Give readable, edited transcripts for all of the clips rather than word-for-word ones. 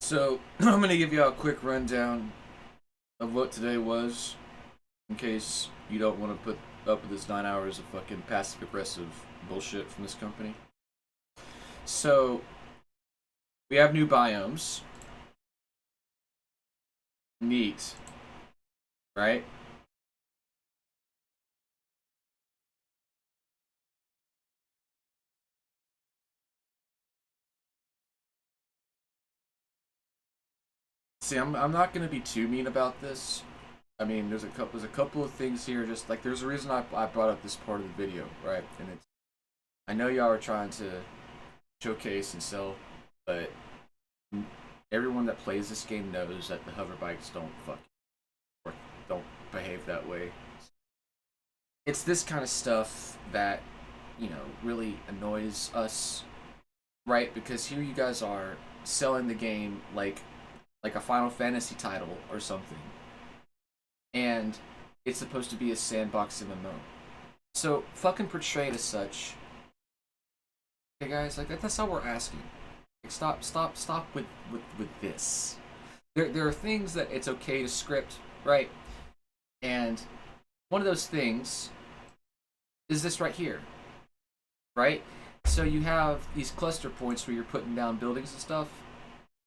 So, I'm going to give you a quick rundown of what today was, in case you don't want to put up with this 9 hours of fucking passive aggressive bullshit from this company. So, we have new biomes. Neat. Right? See, I'm not going to be too mean about this. I mean, there's a couple of things here. Just like there's a reason I brought up this part of the video, right? And it's I know y'all are trying to showcase and sell, but everyone that plays this game knows that the hover bikes don't fuck or don't behave that way. It's this kind of stuff that really annoys us, right? Because here you guys are selling the game like a Final Fantasy title or something, and it's supposed to be a sandbox MMO. So fucking portray it as such. Okay, guys, like that's all we're asking. Like, stop with this. There are things that it's okay to script, right? And one of those things is this right here, right? So you have these cluster points where you're putting down buildings and stuff,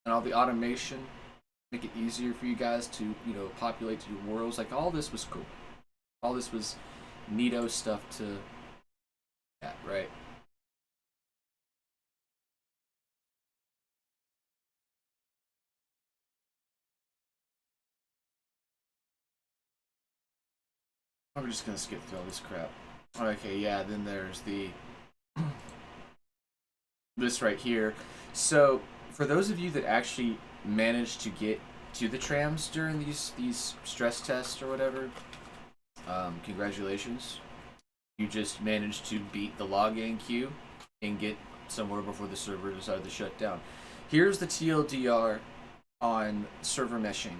and all the automation make it easier for you guys to populate your worlds. Like all this was cool. All this was neato stuff to that, right? I'm just gonna skip through all this crap. Okay, yeah. Then there's the this right here. So for those of you that actually managed to get to the trams during these stress tests or whatever, congratulations. You just managed to beat the login queue and get somewhere before the server decided to shut down. Here's the TLDR on server meshing,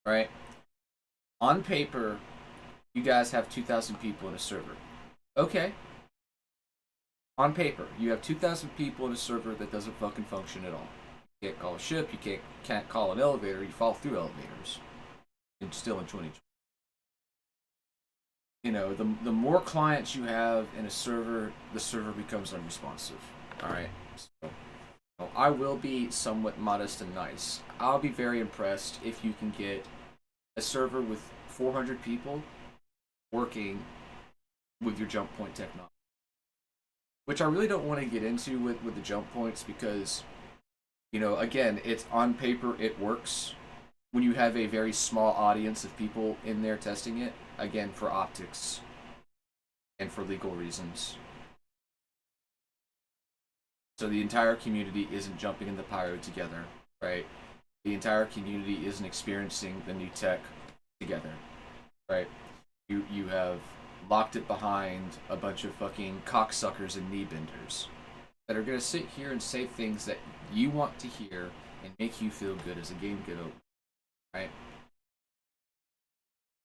right? On paper, you guys have 2,000 people in a server. Okay. On paper, you have 2,000 people in a server that doesn't fucking function at all. You can't call a ship, you can't call an elevator, you fall through elevators. And still in 2020. The more clients you have in a server, the server becomes unresponsive. Alright? So I will be somewhat modest and nice. I'll be very impressed if you can get a server with 400 people working with your jump point technology. Which I really don't want to get into with the jump points because, again, it's on paper, it works when you have a very small audience of people in there testing it, again, for optics and for legal reasons. So the entire community isn't jumping in the pyro together, right? The entire community isn't experiencing the new tech together, right? You have locked it behind a bunch of fucking cocksuckers and knee benders that are gonna sit here and say things that you want to hear and make you feel good as a game get over, right?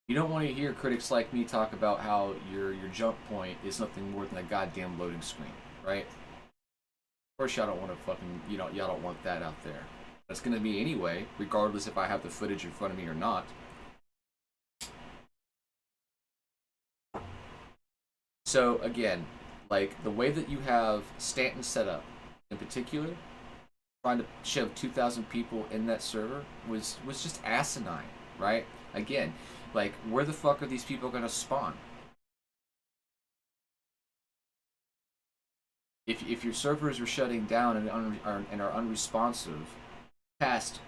You don't want to hear critics like me talk about how your jump point is nothing more than a goddamn loading screen, right? Of course, y'all don't want to fucking y'all don't want that out there. That's gonna be anyway, regardless if I have the footage in front of me or not. So again, like the way that you have Stanton set up, in particular, trying to shove 2,000 people in that server was just asinine, right? Again, like where the fuck are these people gonna spawn? If your servers are shutting down and are unresponsive past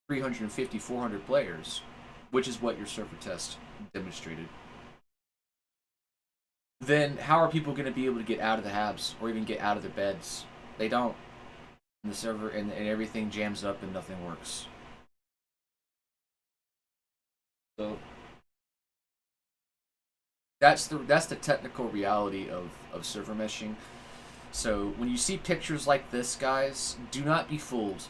350, 400 players, which is what your server test demonstrated, then how are people going to be able to get out of the habs or even get out of their beds? They don't. And the server and everything jams up and nothing works. So that's the technical reality of server meshing. So when you see pictures like this, guys, do not be fooled.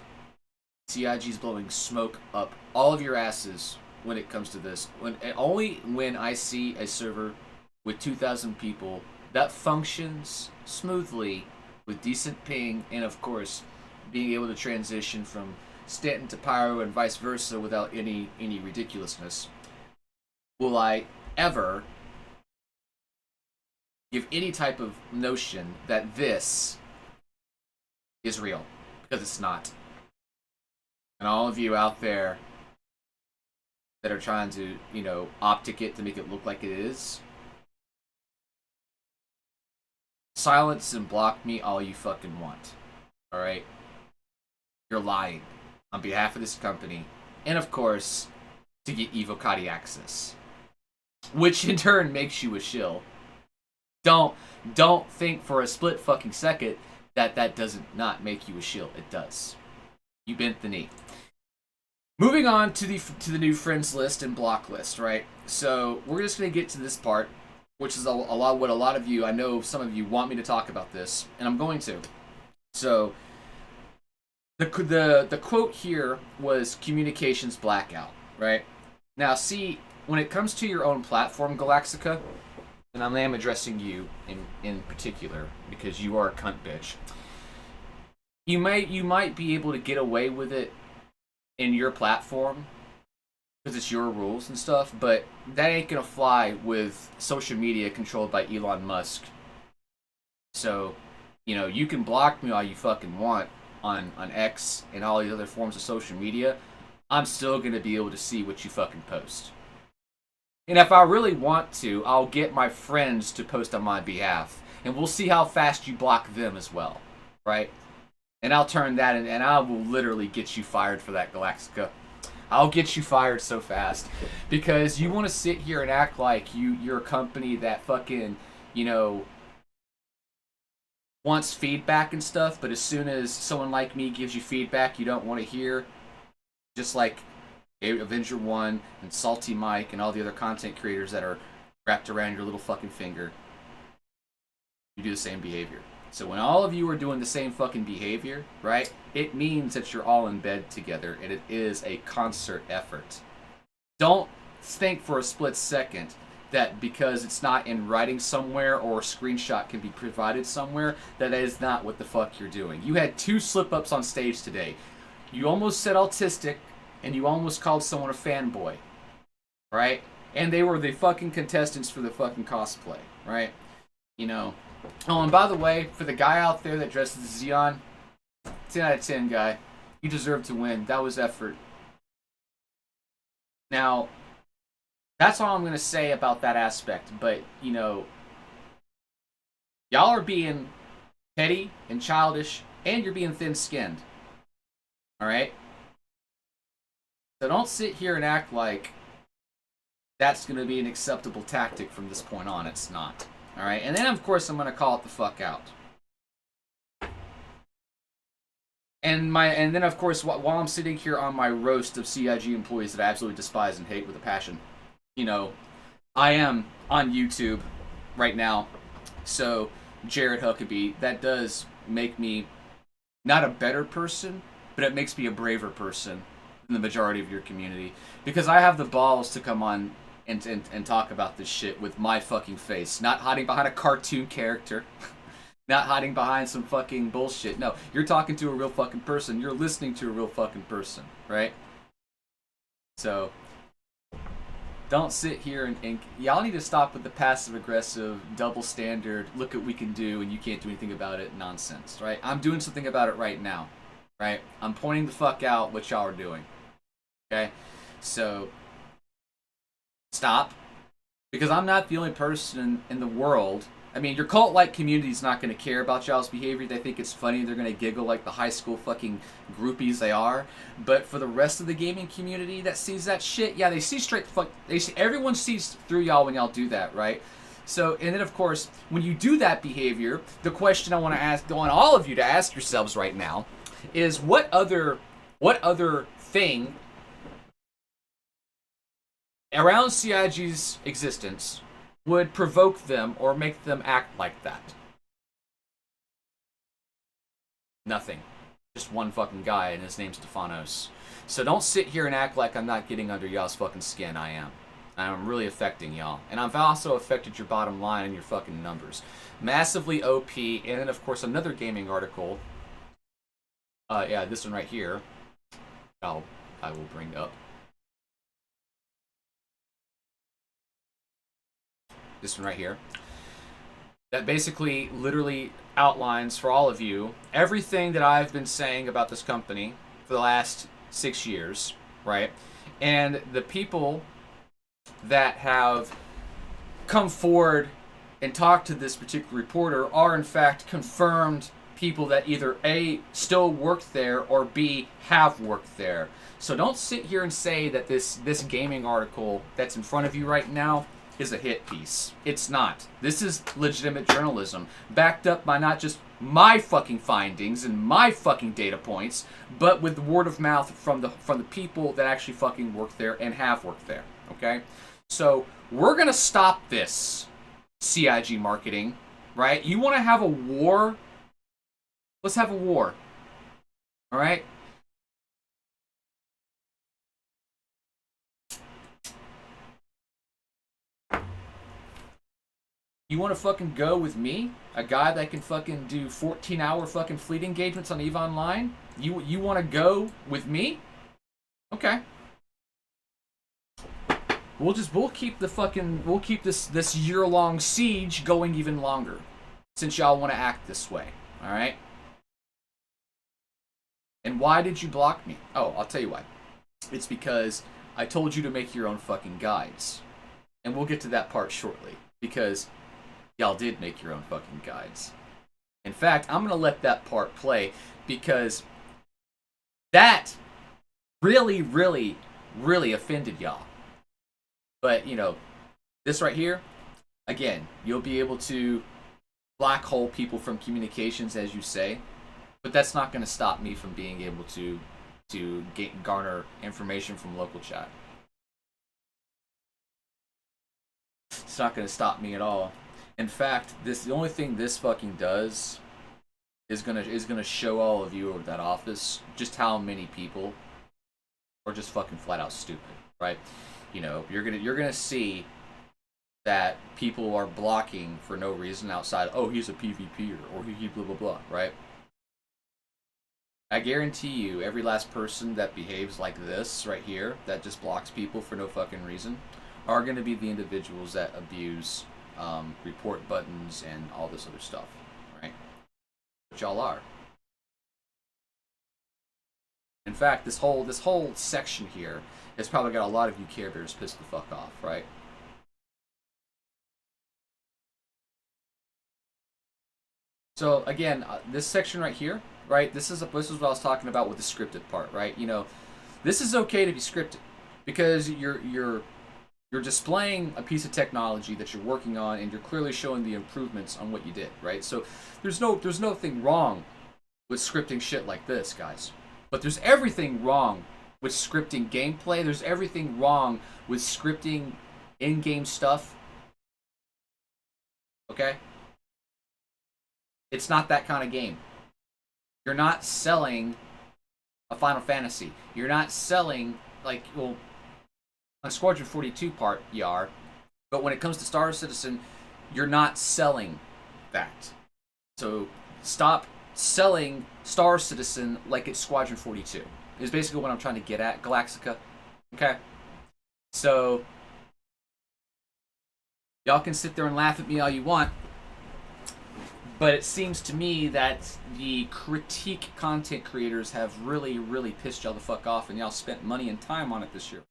CIG's blowing smoke up all of your asses when it comes to this. Only when I see a server with 2,000 people that functions smoothly with decent ping and, of course, being able to transition from Stanton to Pyro and vice versa without any ridiculousness, will I ever give any type of notion that this is real, because it's not. And all of you out there that are trying to, optic it to make it look like it is, silence and block me all you fucking want. Alright? You're lying on behalf of this company, and of course, to get Evocati access. Which in turn makes you a shill. Don't think for a split fucking second that doesn't not make you a shill. It does. You bent the knee. Moving on to the new friends list and block list, right? So we're just gonna get to this part, which is a lot what a lot of you, I know some of you want me to talk about this, and I'm going to. So the quote here was communications blackout, right? Now see, when it comes to your own platform, Galaxica, and I am addressing you in particular because you are a cunt bitch. You might be able to get away with it in your platform because it's your rules and stuff, but that ain't gonna fly with social media controlled by Elon Musk. So, you can block me all you fucking want on X and all these other forms of social media. I'm still gonna be able to see what you fucking post. And if I really want to, I'll get my friends to post on my behalf. And we'll see how fast you block them as well. Right? And I'll turn that in, and I will literally get you fired for that, Galaxica. I'll get you fired so fast. Because you want to sit here and act like you're a company that fucking, wants feedback and stuff, but as soon as someone like me gives you feedback you don't want to hear, just like Avenger 1 and Salty Mike and all the other content creators that are wrapped around your little fucking finger, you do the same behavior. So when all of you are doing the same fucking behavior, right, it means that you're all in bed together, and it is a concert effort. Don't think for a split second that because it's not in writing somewhere or a screenshot can be provided somewhere, that is not what the fuck you're doing. You had 2 slip-ups on stage today. You almost said autistic, and you almost called someone a fanboy, right? And they were the fucking contestants for the fucking cosplay, right? Oh, and by the way, for the guy out there that dresses as Xeon, 10 out of 10, guy. You deserve to win. That was effort. Now, that's all I'm going to say about that aspect. But, y'all are being petty and childish, and you're being thin-skinned. Alright? So don't sit here and act like that's going to be an acceptable tactic from this point on. It's not. Alright? And then, of course, I'm going to call it the fuck out. And then, of course, while I'm sitting here on my roast of CIG employees that I absolutely despise and hate with a passion, I am on YouTube right now. So, Jared Huckabee, that does make me not a better person, but it makes me a braver person than the majority of your community. Because I have the balls to come on and talk about this shit with my fucking face. Not hiding behind a cartoon character. Not hiding behind some fucking bullshit. No, you're talking to a real fucking person. You're listening to a real fucking person, right? So, don't sit here and y'all need to stop with the passive-aggressive, double standard, look what we can do and you can't do anything about it nonsense, right? I'm doing something about it right now, right? I'm pointing the fuck out what y'all are doing, okay? So, stop. Because I'm not the only person in the world. I mean, your cult-like community is not going to care about y'all's behavior. They think it's funny. They're going to giggle like the high school fucking groupies they are. But for the rest of the gaming community that sees that shit, yeah, they see straight the fuck. Everyone sees through y'all when y'all do that, right? So, and then of course, when you do that behavior, the question I want all of you to ask yourselves right now is what other thing around CIG's existence would provoke them or make them act like that? Nothing. Just one fucking guy, and his name's Stefanos. So don't sit here and act like I'm not getting under y'all's fucking skin. I am. I'm really affecting y'all. And I've also affected your bottom line and your fucking numbers. Massively OP, and then of course another gaming article. Yeah, this one right here. I will bring up. This one right here. That basically literally outlines for all of you everything that I've been saying about this company for the last 6 years, right? And the people that have come forward and talked to this particular reporter are in fact confirmed people that either A, still work there, or B, have worked there. So don't sit here and say that this gaming article that's in front of you right now is a hit piece. It's not. This is legitimate journalism, backed up by not just my fucking findings and my fucking data points, but with the word of mouth from the people that actually fucking work there and have worked there. Okay? So we're gonna stop this CIG marketing, right? You want to have a war? Let's have a war. All right? You want to fucking go with me? A guy that can fucking do 14-hour fucking fleet engagements on EVE Online? You want to go with me? Okay. We'll keep this year-long siege going even longer, since y'all want to act this way. All right. And why did you block me? Oh, I'll tell you why. It's because I told you to make your own fucking guides, and we'll get to that part shortly. Because y'all did make your own fucking guides. In fact, I'm gonna let that part play because that really, really, really offended y'all. But, you know, this right here, again, you'll be able to black hole people from communications, as you say, but that's not going to stop me from being able to garner information from local chat. It's not going to stop me at all. In fact, the only thing this fucking does is gonna show all of you over that office just how many people are just fucking flat out stupid, right? You know, you're gonna see that people are blocking for no reason outside. Oh, he's a PvPer, or he blah blah blah, right? I guarantee you, every last person that behaves like this right here, that just blocks people for no fucking reason, are gonna be the individuals that abuse report buttons and all this other stuff, right? But y'all are. In fact, this whole section here has probably got a lot of you Care Bears pissed the fuck off, right? So again, this section right here, right? This is what I was talking about with the scripted part, right? You know, this is okay to be scripted because you're displaying a piece of technology that you're working on, and you're clearly showing the improvements on what you did, right? So there's nothing wrong with scripting shit like this, guys. But there's everything wrong with scripting gameplay. There's everything wrong with scripting in-game stuff. Okay? It's not that kind of game. You're not selling a Final Fantasy. You're not selling, like, well, on Squadron 42 part, you are. But when it comes to Star Citizen, you're not selling that. So stop selling Star Citizen like it's Squadron 42. Is basically what I'm trying to get at, Galaxica. Okay? So y'all can sit there and laugh at me all you want, but it seems to me that the critique content creators have really, really pissed y'all the fuck off, and y'all spent money and time on it this year.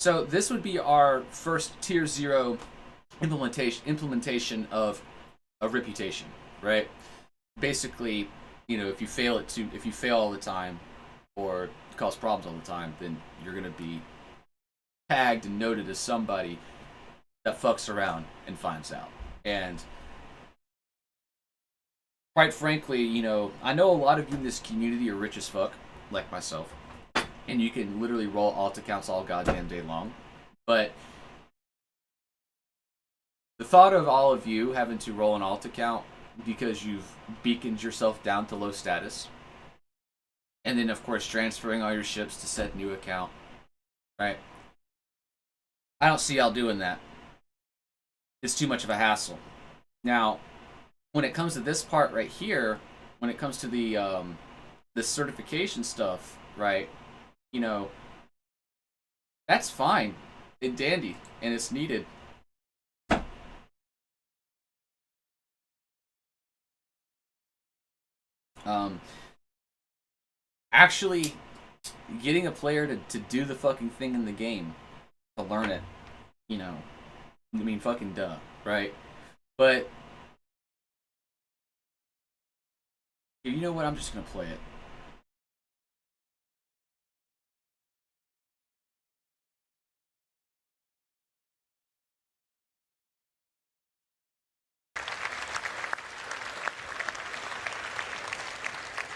So this would be our first tier 0 implementation of a reputation, right? Basically, you know, if you fail all the time or cause problems all the time, then you're gonna be tagged and noted as somebody that fucks around and finds out. And quite frankly, you know, I know a lot of you in this community are rich as fuck, like myself, and you can literally roll alt accounts all goddamn day long. But the thought of all of you having to roll an alt account because you've beaconed yourself down to low status, and then of course transferring all your ships to said new account, right? I don't see y'all doing that. It's too much of a hassle. Now, when it comes to this part right here, when it comes to the certification stuff, right? You know, that's fine and dandy, and it's needed. Um, Actually, getting a player to do the fucking thing in the game, to learn it, you know, I mean, fucking duh, right? But you know what? I'm just gonna play it.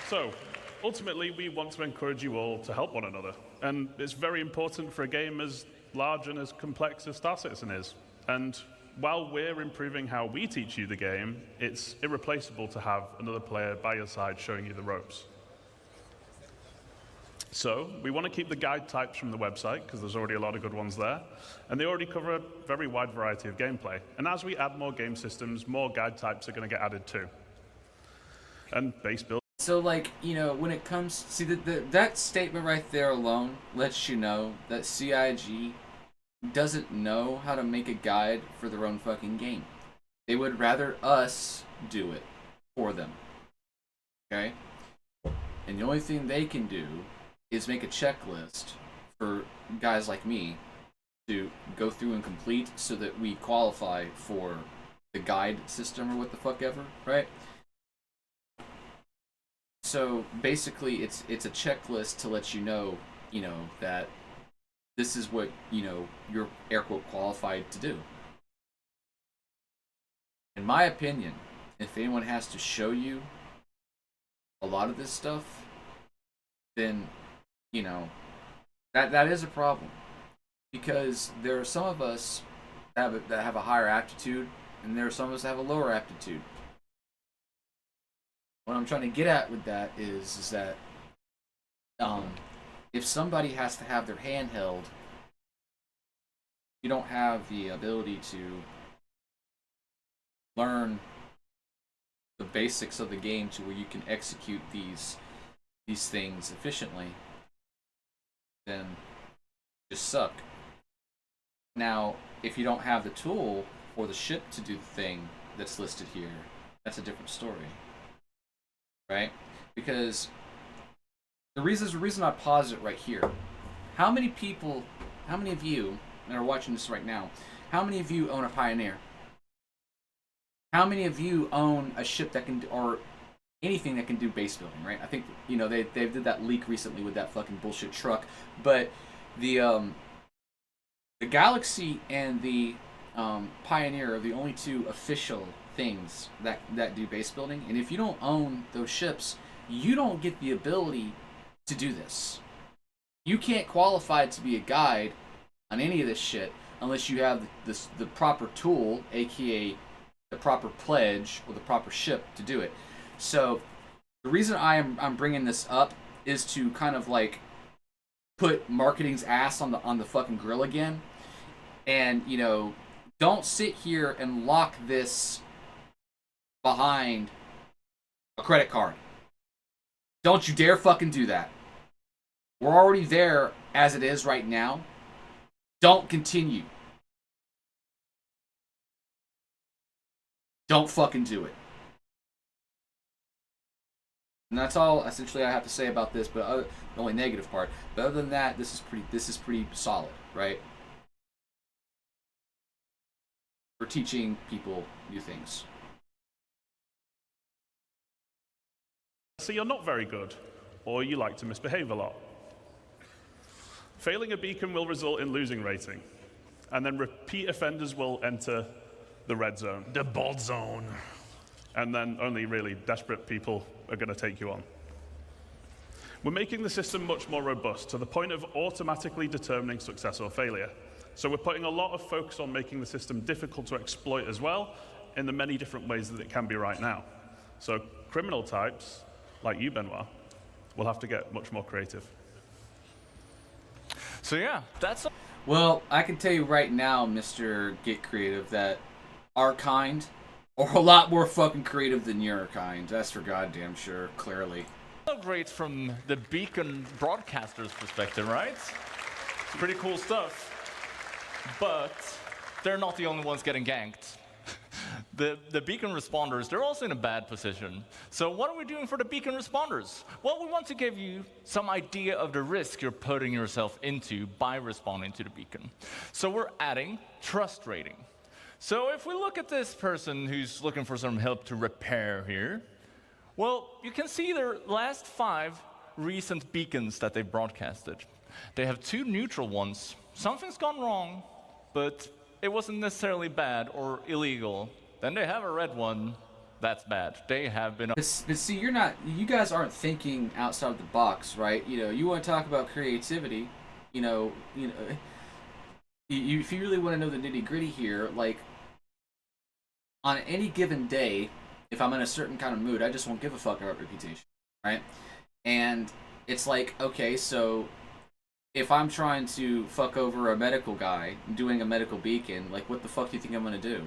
So, ultimately, we want to encourage you all to help one another. And it's very important for a game as large and as complex as Star Citizen is. And while we're improving how we teach you the game, it's irreplaceable to have another player by your side showing you the ropes. So, we want to keep the guide types from the website, because there's already a lot of good ones there, and they already cover a very wide variety of gameplay. And as we add more game systems, more guide types are going to get added too. And base build. So, like, you know, when it comes, see, that statement right there alone lets you know that CIG doesn't know how to make a guide for their own fucking game. They would rather us do it for them. Okay? And the only thing they can do is make a checklist for guys like me to go through and complete so that we qualify for the guide system or what the fuck ever, right? So basically, it's a checklist to let you know that this is what you're air quote qualified to do. In my opinion, if anyone has to show you a lot of this stuff, then that is a problem, because there are some of us that have a higher aptitude, and there are some of us that have a lower aptitude. What I'm trying to get at with that is that if somebody has to have their hand held, you don't have the ability to learn the basics of the game to where you can execute these things efficiently, then you just suck. Now, if you don't have the tool or the ship to do the thing that's listed here, that's a different story. Right? Because there's a reason I pause it right here. How many of you that are watching this right now, how many of you own a Pioneer? How many of you own a ship that can, or anything that can do base building, right? I think, they did that leak recently with that fucking bullshit truck, but the Galaxy and the Pioneer are the only two official things that do base building, and if you don't own those ships, you don't get the ability to do this. You can't qualify to be a guide on any of this shit unless you have the proper tool, aka the proper pledge or the proper ship to do it. So the reason I'm bringing this up is to kind of like put marketing's ass on the fucking grill again, and don't sit here and lock this behind a credit card. Don't you dare fucking do that. We're already there as it is right now. Don't continue. Don't fucking do it. And that's all essentially I have to say about this, but the only negative part. But other than that, this is pretty solid, right? For teaching people new things. So you're not very good, or you like to misbehave a lot. Failing a beacon will result in losing rating, and then repeat offenders will enter the red zone, the bald zone, and then only really desperate people are going to take you on. We're making the system much more robust to the point of automatically determining success or failure. So we're putting a lot of focus on making the system difficult to exploit as well, in the many different ways that it can be right now. So criminal types, like you, Benoit, will have to get much more creative. So yeah, that's... Well, I can tell you right now, Mr. Get Creative, that our kind Or a lot more fucking creative than your kind. That's for goddamn sure, clearly. So great from the beacon broadcaster's perspective, right? Pretty cool stuff. But they're not the only ones getting ganked. The beacon responders, they're also in a bad position. So what are we doing for the beacon responders? Well, we want to give you some idea of the risk you're putting yourself into by responding to the beacon. So we're adding trust rating. So if we look at this person who's looking for some help to repair here, well, you can see their last 5 recent beacons that they've broadcasted. They have 2 neutral ones. Something's gone wrong, but it wasn't necessarily bad or illegal. Then they have a red one. That's bad. They have been. But see, you guys aren't thinking outside of the box, right? You know, you want to talk about creativity. You, if you really want to know the nitty gritty here, like on any given day, if I'm in a certain kind of mood, I just won't give a fuck about reputation, right? And it's like, okay, so if I'm trying to fuck over a medical guy doing a medical beacon, like what the fuck do you think I'm gonna do?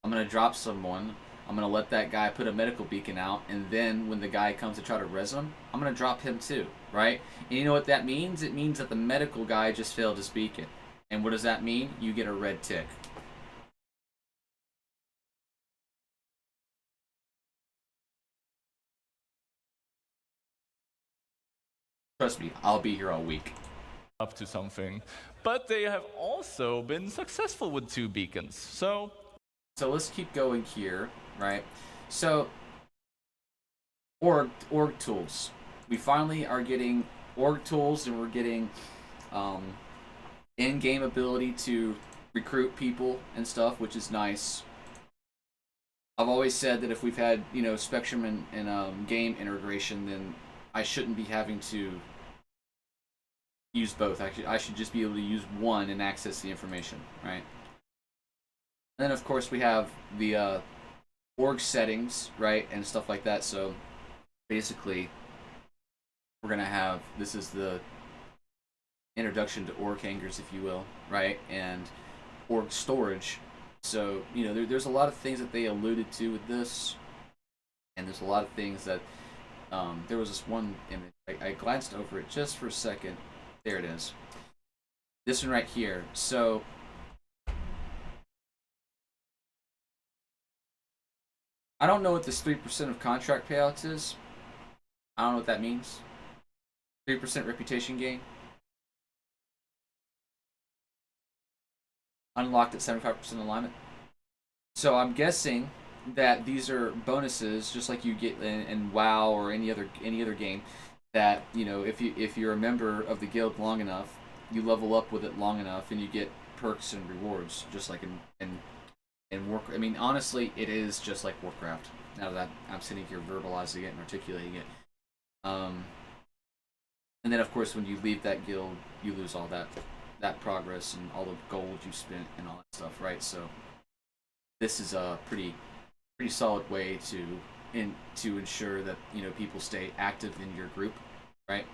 I'm gonna drop someone, I'm gonna let that guy put a medical beacon out, and then when the guy comes to try to res him, I'm gonna drop him too, right? And you know what that means? It means that the medical guy just failed his beacon. And what does that mean? You get a red tick. Trust me, I'll be here all week. Up to something. But they have also been successful with 2 beacons. So let's keep going here, right? So org tools. We finally are getting org tools, and we're getting in-game ability to recruit people and stuff, which is nice. I've always said that if we've had, Spectrum and game integration, then I shouldn't be having to use both. Actually, I should just be able to use one and access the information, right? And then, of course, we have the org settings, right, and stuff like that. So basically, we're going to have, this is the introduction to org hangers, if you will, right, and org storage. So, there's a lot of things that they alluded to with this, and there's a lot of things that, there was this one image, I glanced over it just for a second. There it is. This one right here. So, I don't know what this 3% of contract payouts is. I don't know what that means. 3% reputation gain. Unlocked at 75% alignment. So I'm guessing that these are bonuses, just like you get in WoW or any other game. That if you're a member of the guild long enough, you level up with it long enough, and you get perks and rewards, just like in Warcraft. I mean, honestly, it is just like Warcraft. Now that I'm sitting here verbalizing it and articulating it, and then of course when you leave that guild, you lose all that progress and all the gold you spent and all that stuff, right? So this is a pretty solid way to ensure that people stay active in your group, right?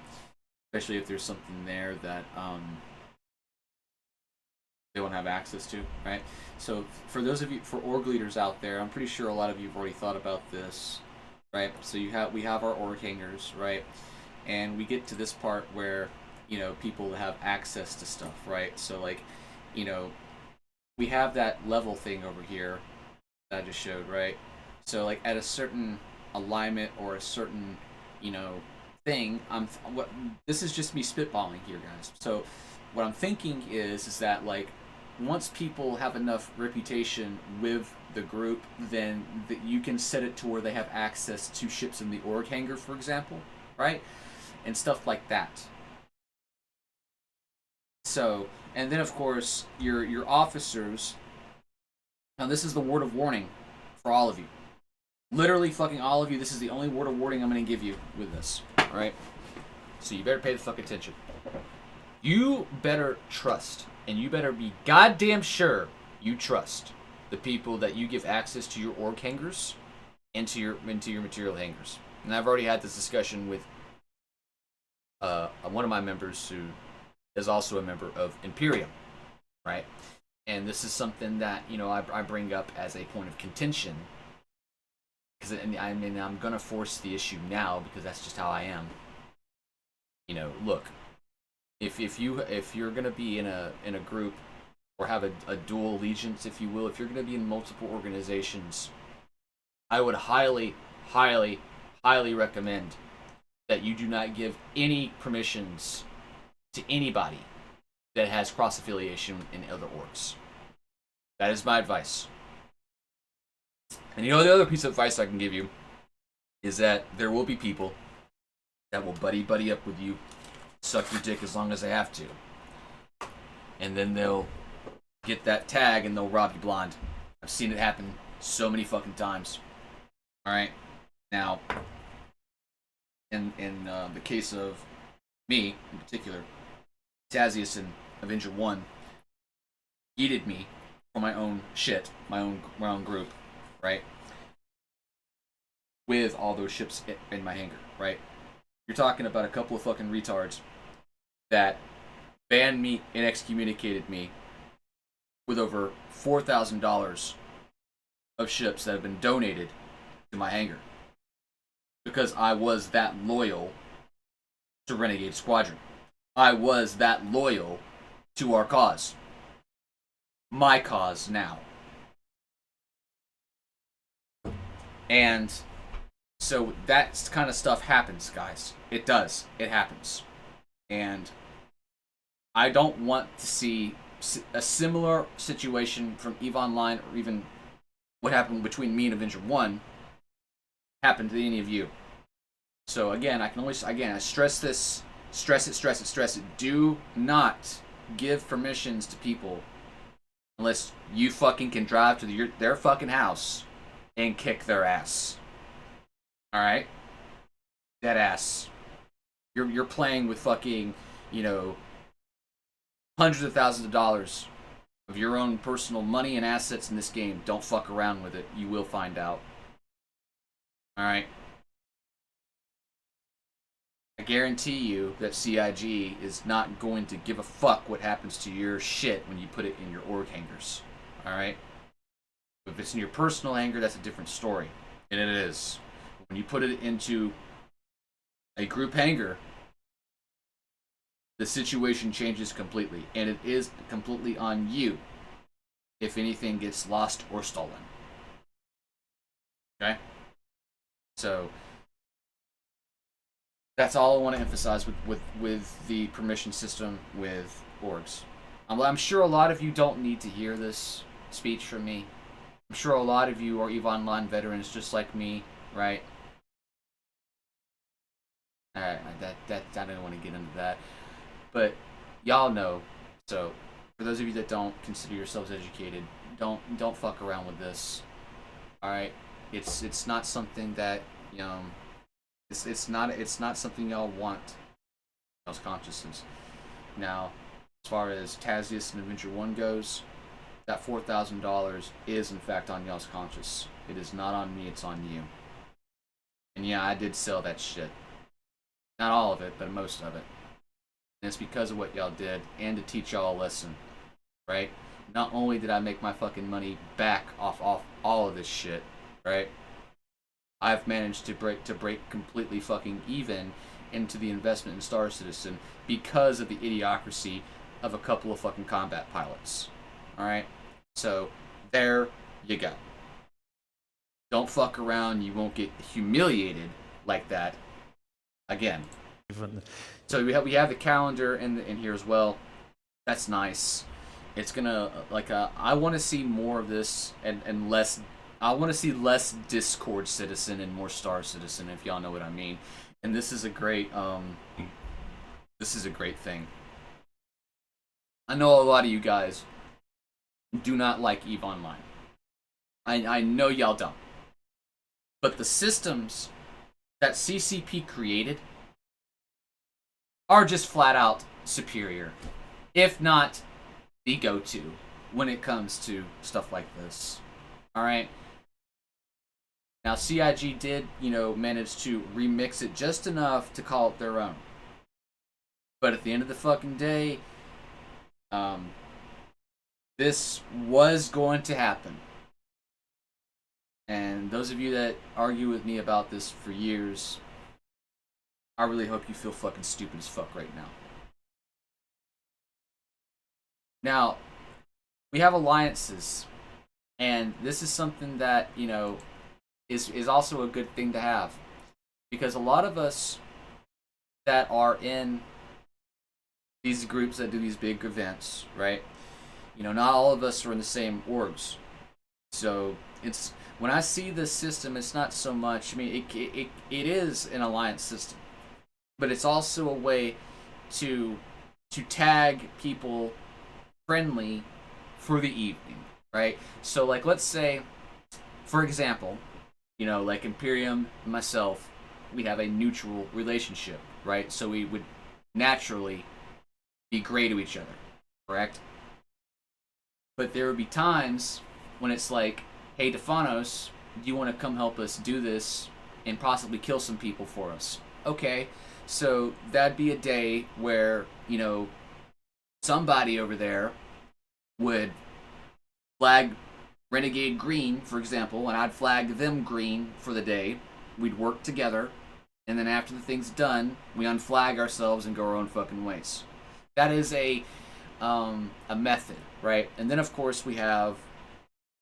Especially if there's something there that they won't have access to, right? So for those of you, for org leaders out there, I'm pretty sure a lot of you have already thought about this, right? So we have our org hangers, right? And we get to this part where people have access to stuff, right? So like, we have that level thing over here that I just showed, right? So like at a certain alignment or a certain, thing, this is just me spitballing here, guys. So what I'm thinking is that like once people have enough reputation with the group, then you can set it to where they have access to ships in the org hangar, for example, right? And stuff like that. So, and then of course your officers. Now this is the word of warning for all of you. Literally fucking all of you. This is the only word of warning I'm going to give you with this. Alright? So you better pay the fuck attention. You better trust, and you better be goddamn sure you trust the people that you give access to your org hangers and to your material hangers. And I've already had this discussion with one of my members who is also a member of Imperium, right? And this is something that I bring up as a point of contention because I mean I'm gonna force the issue now because that's just how I am. You know, look, if you're gonna be in a group or have a dual allegiance, if you will, if you're gonna be in multiple organizations, I would highly, highly, highly recommend that you do not give any permissions to anybody that has cross affiliation in other orgs. That is my advice. And you know, the other piece of advice I can give you is that there will be people that will buddy up with you, suck your dick as long as they have to, and then they'll get that tag and they'll rob you blind. I've seen it happen so many fucking times. All right, now, in the case of me in particular, Tazius and Avenger 1 yeeted me for my own shit, my own group, right? With all those ships in my hangar, right? You're talking about a couple of fucking retards that banned me and excommunicated me with over $4,000 of ships that have been donated to my hangar because I was that loyal to Renegade Squadron. I was that loyal to our cause. My cause now. And so that kind of stuff happens, guys. It does. It happens. And I don't want to see a similar situation from EVE Online or even what happened between me and Avenger 1 happen to any of you. So again, I stress this, stress it. Do not give permissions to people unless you fucking can drive to their fucking house and kick their ass. Alright? That ass. You're playing with fucking, you know, hundreds of thousands of dollars of your own personal money and assets in this game. Don't fuck around with it. You will find out. Alright? I guarantee you that CIG is not going to give a fuck what happens to your shit when you put it in your org hangars. Alright? If it's in your personal hangar, that's a different story. And it is. When you put it into a group hangar, the situation changes completely. And it is completely on you if anything gets lost or stolen. Okay? So that's all I want to emphasize with the permission system with orgs. I'm sure a lot of you don't need to hear this speech from me. I'm sure a lot of you are EVE Online veterans just like me, right? Alright, I don't want to get into that. But y'all know. So for those of you that don't consider yourselves educated, don't fuck around with this. Alright? It's not something that, you know, it's not something y'all want. Y'all's consciousness. Now, as far as Tazius and Avenger 1 goes, that $4,000 is in fact on y'all's conscience. It is not on me, it's on you. And yeah, I did sell that shit. Not all of it, but most of it. And it's because of what y'all did, and to teach y'all a lesson. Right? Not only did I make my fucking money back off all of this shit, right? I've managed to break completely fucking even into the investment in Star Citizen because of the idiocracy of a couple of fucking combat pilots. Alright? So, there you go. Don't fuck around, you won't get humiliated like that again. So we have the calendar in here as well. That's nice. It's gonna, I want to see more of this and less. I want to see less Discord Citizen and more Star Citizen, if y'all know what I mean. And this is a great thing. I know a lot of you guys do not like EVE Online. I know y'all don't. But the systems that CCP created are just flat out superior, if not the go-to when it comes to stuff like this. Alright? Now, CIG did, you know, manage to remix it just enough to call it their own. But at the end of the fucking day, this was going to happen. And those of you that argue with me about this for years, I really hope you feel fucking stupid as fuck right now. Now, we have alliances, and this is something that, you know, is also a good thing to have. Because a lot of us that are in these groups that do these big events, right? You know, not all of us are in the same orgs. So it's when I see this system, it's not so much. I mean, it is an alliance system, but it's also a way to tag people friendly for the evening, right? So like, let's say, for example, you know, like Imperium and myself, we have a neutral relationship, right? So we would naturally be great to each other, correct? But there would be times when it's like, hey, Defanos, do you want to come help us do this and possibly kill some people for us? Okay, so that'd be a day where, you know, somebody over there would flag Renegade green, for example, and I'd flag them green for the day. We'd work together, and then after the thing's done, we unflag ourselves and go our own fucking ways. That is a method, right? And then of course we have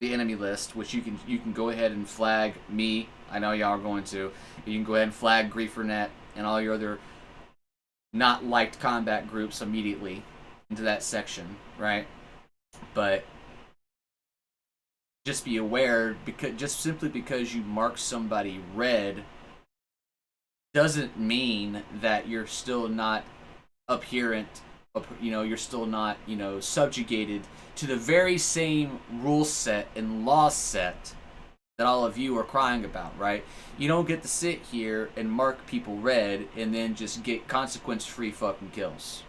the enemy list, which you can go ahead and flag me. I know y'all are going to. You can go ahead and flag GrieferNet and all your other not liked combat groups immediately into that section, right? But just be aware, because just simply because you mark somebody red doesn't mean that you're still not adherent. You know, you're still not, you know, subjugated to the very same rule set and law set that all of you are crying about, right? You don't get to sit here and mark people red and then just get consequence-free fucking kills.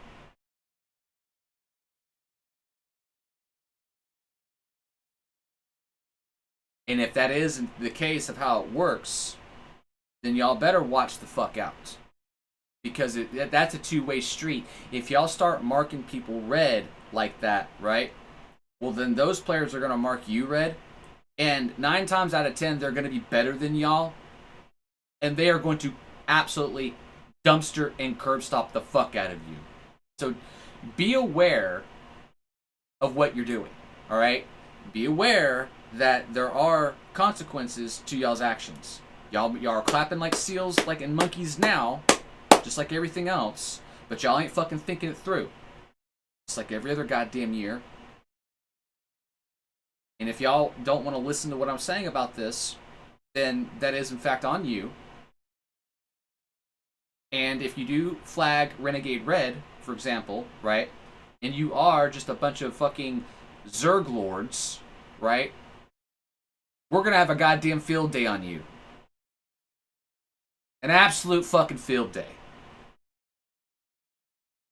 And if that isn't the case of how it works, then y'all better watch the fuck out. Because that's a two-way street. If y'all start marking people red like that, right? Well, then those players are going to mark you red. And 9 times out of 10, they're going to be better than y'all. And they are going to absolutely dumpster and curb stop the fuck out of you. So be aware of what you're doing, all right? Be aware that there are consequences to y'all's actions. Y'all are clapping like seals, like in monkeys now, just like everything else, but y'all ain't fucking thinking it through. Just like every other goddamn year. And if y'all don't want to listen to what I'm saying about this, then that is in fact on you. And if you do flag Renegade red, for example, right, and you are just a bunch of fucking Zerg lords, right, we're gonna have a goddamn field day on you. An absolute fucking field day.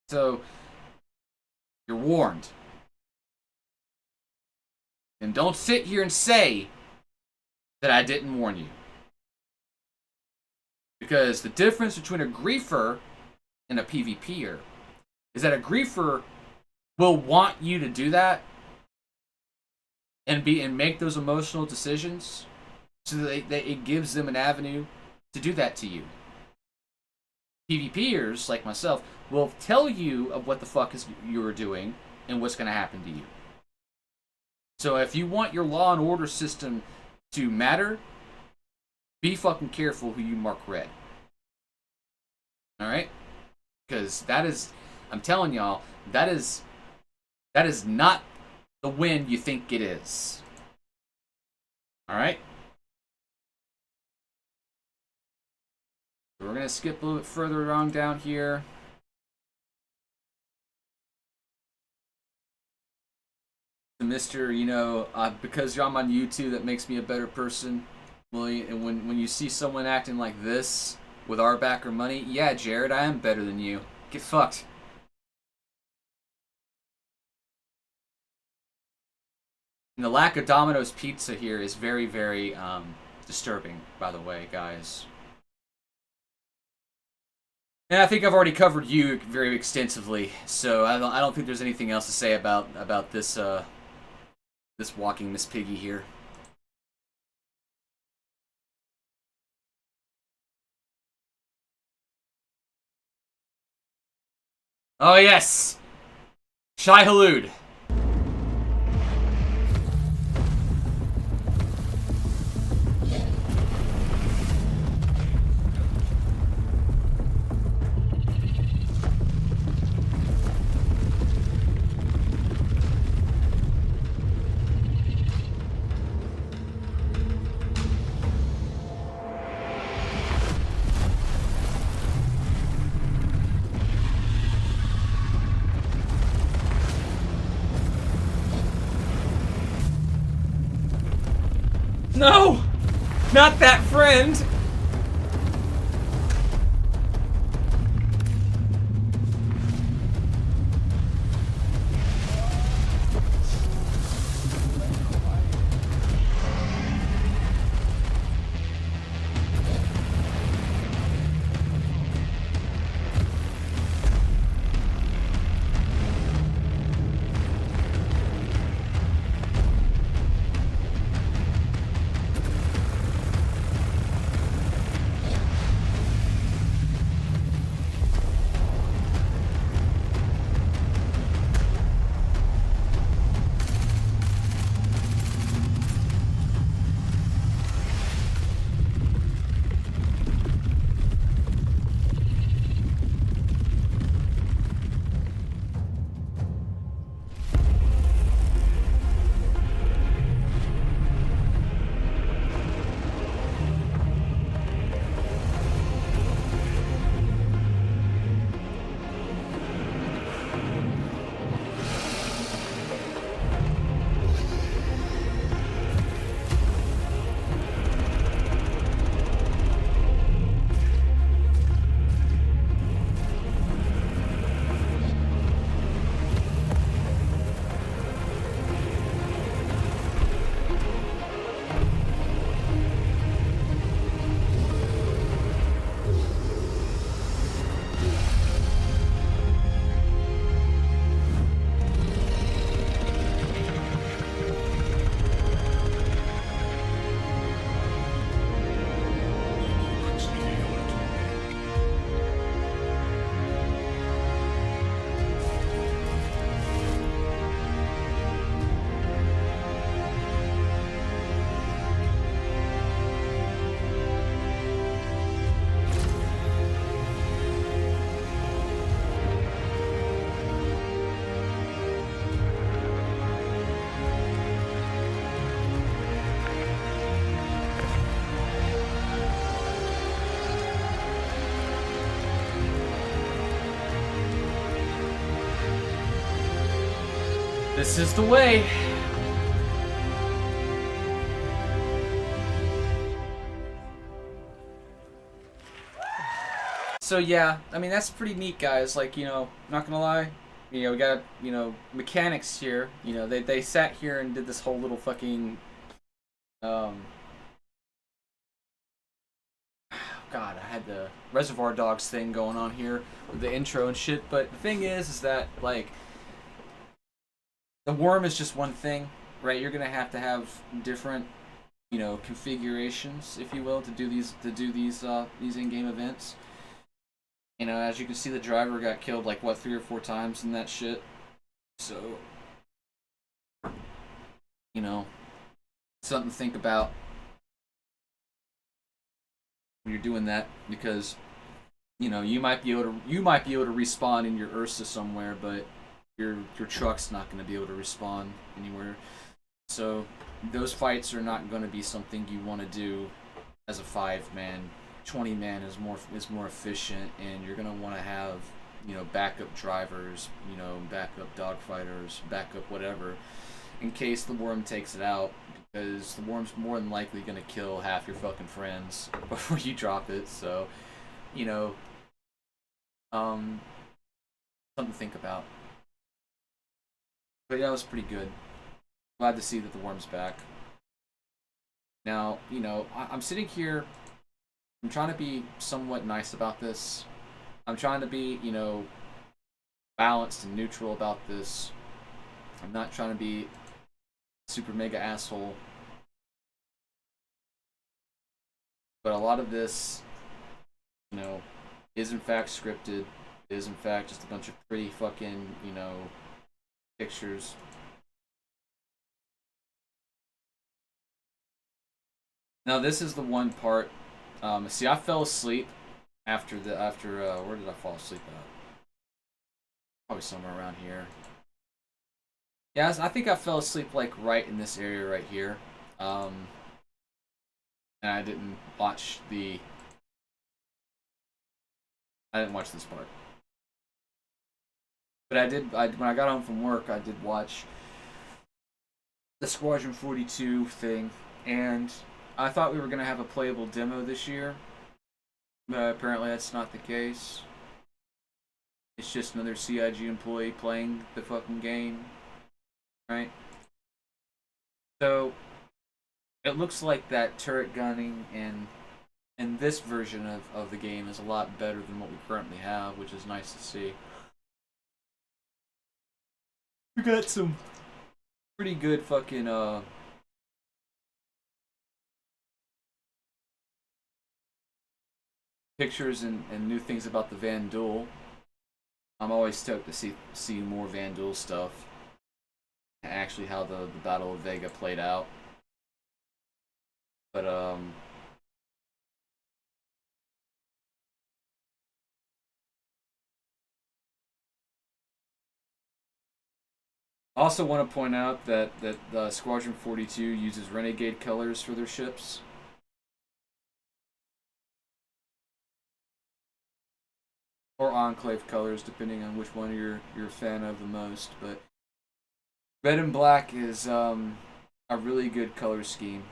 So, you're warned. And don't sit here and say that I didn't warn you. Because the difference between a griefer and a PvPer is that a griefer will want you to do that and make those emotional decisions so that it gives them an avenue to do that to you. PvPers, like myself, will tell you of what the fuck you're doing and what's going to happen to you. So if you want your law and order system to matter, be fucking careful who you mark red. Alright? Because that is, I'm telling y'all, that is not the win you think it is. Alright? We're going to skip a little bit further on down here. Mr., you know, because I'm on YouTube, that makes me a better person. Well, and when you see someone acting like this with our backer money, yeah, Jared, I am better than you. Get fucked. And the lack of Domino's pizza here is very, very disturbing, by the way, guys. And I think I've already covered you very extensively, so I don't think there's anything else to say about this this walking Miss Piggy here. Oh yes! Shai Halud. No! Not that friend! This is the way. So yeah, I mean that's pretty neat, guys. Like, you know, not gonna lie, you know, we got, you know, mechanics here. You know, they sat here and did this whole little fucking um God, I had the Reservoir Dogs thing going on here with the intro and shit. But the thing is that like the worm is just one thing, right? You're gonna have to have different, you know, configurations, if you will, to do these in-game events. You know, as you can see, the driver got killed like what 3 or 4 times in that shit. So, you know, something to think about when you're doing that, because you know you might be able to respawn in your Ursa somewhere, but your truck's not going to be able to respawn anywhere. So those fights are not going to be something you want to do as a 5-man. 20-man is more efficient, and you're going to want to have, you know, backup drivers, you know, backup dogfighters, backup whatever, in case the worm takes it out, because the worm's more than likely going to kill half your fucking friends before you drop it. So, you know, something to think about. But yeah, it was pretty good. Glad to see that the worm's back. Now, you know, I'm sitting here. I'm trying to be somewhat nice about this. I'm trying to be, you know, balanced and neutral about this. I'm not trying to be super mega asshole. But a lot of this, you know, is in fact scripted. It is in fact just a bunch of pretty fucking, you know, pictures. Now this is the one part. See, I fell asleep after where did I fall asleep at? Probably somewhere around here. Yeah, I think I fell asleep like right in this area right here. And I didn't watch this part. But when I got home from work, I did watch the Squadron 42 thing, and I thought we were going to have a playable demo this year, but apparently that's not the case. It's just another CIG employee playing the fucking game, right? So, it looks like that turret gunning in this version of the game is a lot better than what we currently have, which is nice to see. We got some pretty good fucking pictures and new things about the Van Duel. I'm always stoked to see more Van Duel stuff. Actually, how the Battle of Vega played out. But I also want to point out that Squadron 42 uses Renegade colors for their ships. Or Enclave colors, depending on which one you're a fan of the most. But red and black is a really good color scheme.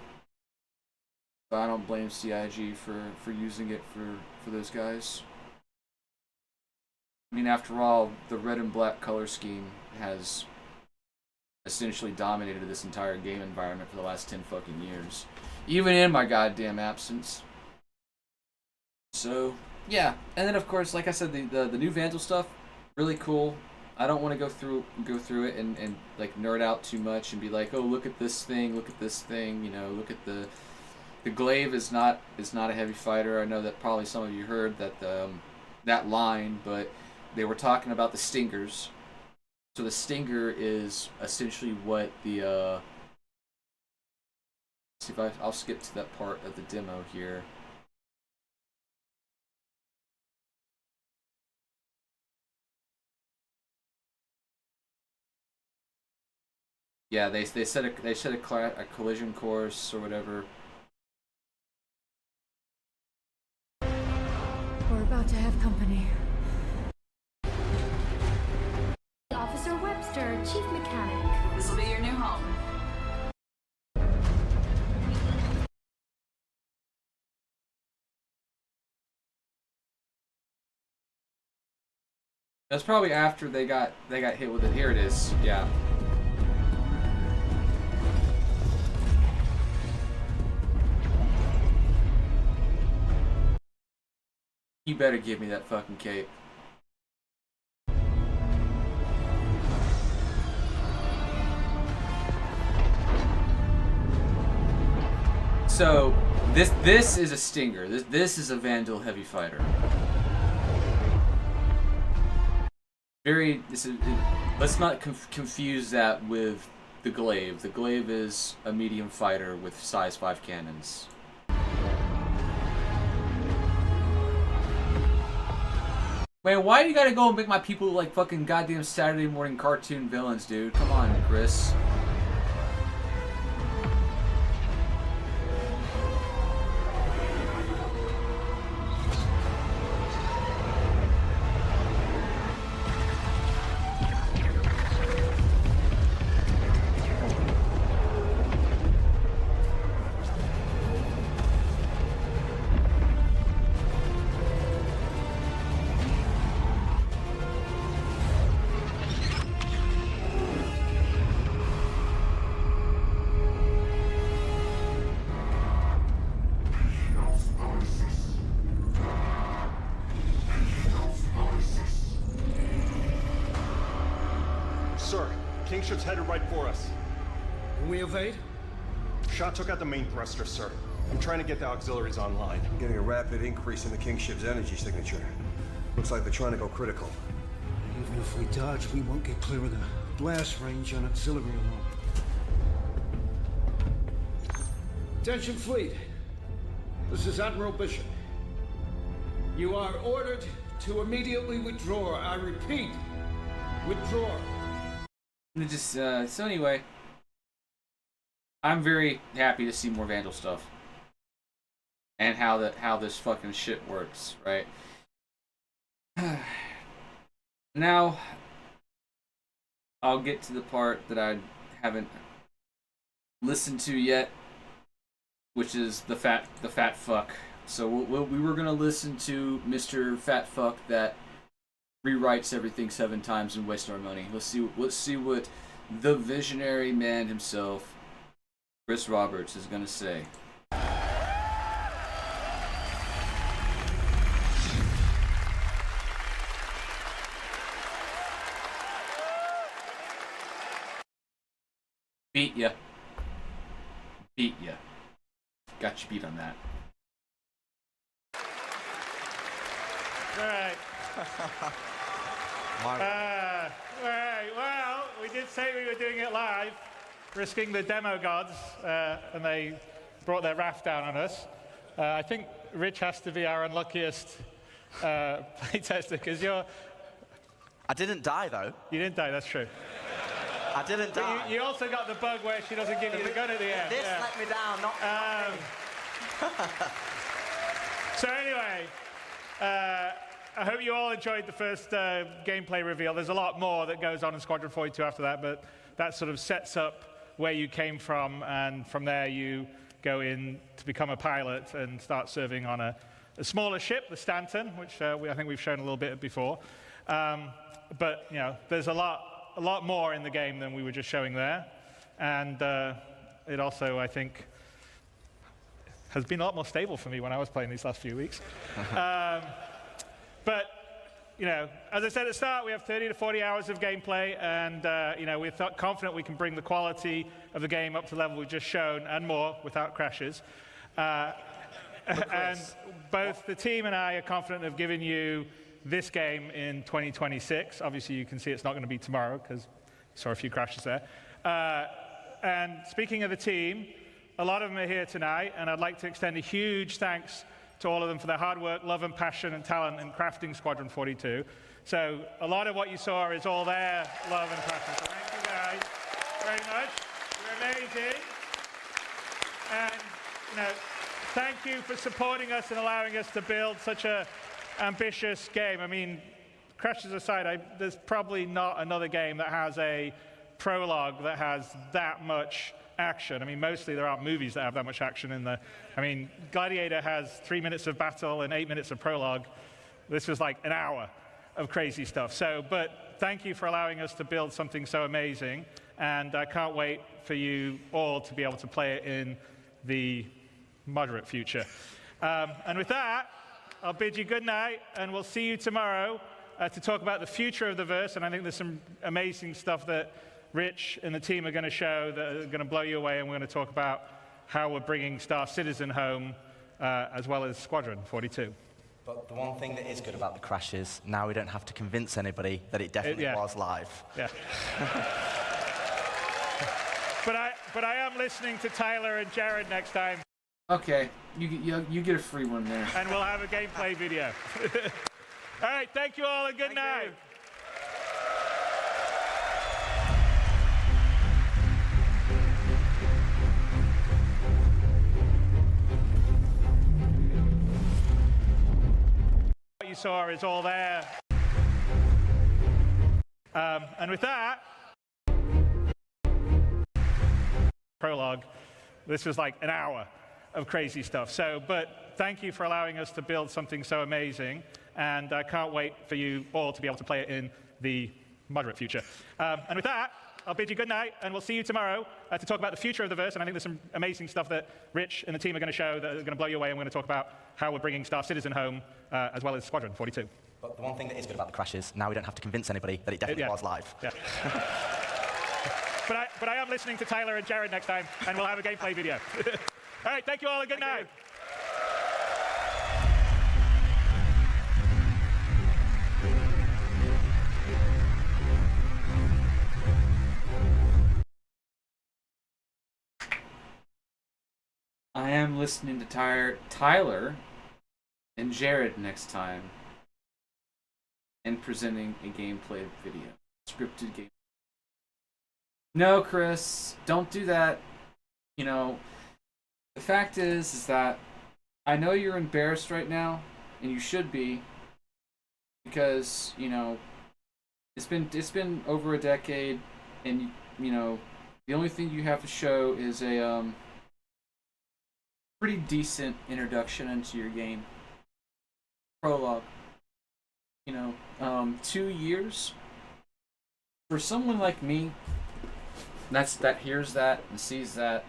But I don't blame CIG for using it for those guys. I mean, after all, the red and black color scheme has essentially dominated this entire game environment for the last 10 fucking years. Even in my goddamn absence. So, yeah. And then, of course, like I said, the new Vandal stuff, really cool. I don't want to go through it and like nerd out too much and be like, oh, look at this thing, you know, look at the Glaive is not a heavy fighter. I know that probably some of you heard that line, but they were talking about the Stingers. So the Stinger is essentially what the see if I'll skip to that part of the demo here. Yeah, they set a collision course or whatever. We're about to have company. Officer Webster, Chief Mechanic. This will be your new home. That's probably after they got hit with it. Here it is. Yeah. You better give me that fucking cape. So this is a Stinger. This is a Vandal heavy fighter. Let's not confuse that with the Glaive. The Glaive is a medium fighter with size 5 cannons. Man, why do you gotta go and make my people like fucking goddamn Saturday morning cartoon villains, dude? Come on, Chris. Sir, King ship's headed right for us. Can we evade? Shot took out the main thruster, sir. I'm trying to get the auxiliaries online. I'm getting a rapid increase in the King ship's energy signature. Looks Looks like they're trying to go critical. Even if we dodge, we won't get clear of the blast range on auxiliary alone. Attention fleet. This is Admiral Bishop. You are ordered to immediately withdraw. I repeat, withdraw. So anyway, I'm very happy to see more Vandal stuff. And how this fucking shit works, right? Now, I'll get to the part that I haven't listened to yet, which is the fat fuck. So we were gonna listen to Mr. Fat Fuck that rewrites everything 7 times and wastes our money. Let's see what the visionary man himself, Chris Roberts, is gonna say. Beat ya. Got you beat on that. All right. All right. Well, we did say we were doing it live, risking the demo gods, and they brought their wrath down on us. I think Rich has to be our unluckiest playtester because I didn't die, though. You didn't die, that's true. I didn't die. You also got the bug where she doesn't give you the gun at the end. This let me down, not me. So anyway, I hope you all enjoyed the first gameplay reveal. There's a lot more that goes on in Squadron 42 after that, but that sort of sets up where you came from, and from there you go in to become a pilot and start serving on a smaller ship, the Stanton, which I think we've shown a little bit before. But you know, there's a lot more in the game than we were just showing there, and it also, I think, has been a lot more stable for me when I was playing these last few weeks. But you know, as I said at the start, we have 30 to 40 hours of gameplay, and you know, we're confident we can bring the quality of the game up to the level we've just shown and more without crashes. And both the team and I are confident of giving you this game in 2026. Obviously, you can see it's not going to be tomorrow because I saw a few crashes there. And speaking of the team, a lot of them are here tonight, and I'd like to extend a huge thanks to all of them for their hard work, love and passion and talent in crafting Squadron 42. So a lot of what you saw is all their love and passion. So thank you guys very much. You're amazing. And you know, thank you for supporting us and allowing us to build such a ambitious game. I mean, crashes aside, there's probably not another game that has a prologue that has that much action. I mean, mostly there aren't movies that have that much action in the... I mean, Gladiator has 3 minutes of battle and 8 minutes of prologue. This was like an hour of crazy stuff. So, but thank you for allowing us to build something so amazing, and I can't wait for you all to be able to play it in the moderate future. And with that, I'll bid you good night, and we'll see you tomorrow to talk about the future of the verse. And I think there's some amazing stuff that Rich and the team are going to show that are going to blow you away, and we're going to talk about how we're bringing Star Citizen home, as well as Squadron 42. But the one thing that is good about the crashes, now we don't have to convince anybody that it definitely was live. Yeah. But I am listening to Tyler and Jared next time. Okay, you get a free one there. And we'll have a gameplay video. All right, thank you all, and good night. What you saw is all there. And with that, prologue, this was like an hour of crazy stuff. So, but thank you for allowing us to build something so amazing, and I can't wait for you all to be able to play it in the moderate future. And with that, I'll bid you good night, and we'll see you tomorrow to talk about the future of the verse. And I think there's some amazing stuff that Rich and the team are going to show that are going to blow you away, and we're going to talk about how we're bringing Star Citizen home, as well as Squadron 42. But the one thing that is good about the crashes, now we don't have to convince anybody that it definitely was live. Yeah. But I am listening to Tyler and Jared next time, and we'll have a gameplay video. All right, thank you all, and good night. listening to Tyler and Jared next time and presenting a gameplay video. Scripted game. No, Chris, don't do that. You know, the fact is that I know you're embarrassed right now, and you should be, because, you know, it's been over a decade, and, you know, the only thing you have to show is a pretty decent introduction into your game. Prologue. You know, 2 years for someone like me that hears that and sees that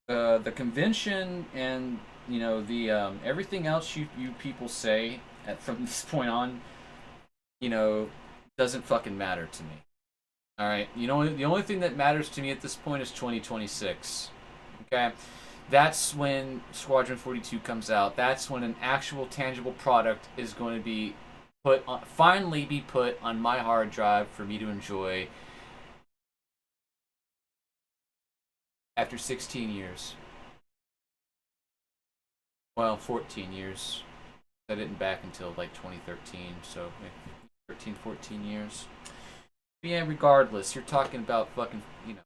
the convention and, you know, the everything else you people say from this point on, you know, doesn't fucking matter to me. All right, you know, the only thing that matters to me at this point is 2026. Okay, that's when Squadron 42 comes out. That's when an actual tangible product is going to be finally be put on my hard drive for me to enjoy after 16 years. Well, 14 years. I didn't back until like 2013, so 13, 14 years. Yeah, regardless, you're talking about fucking, you know,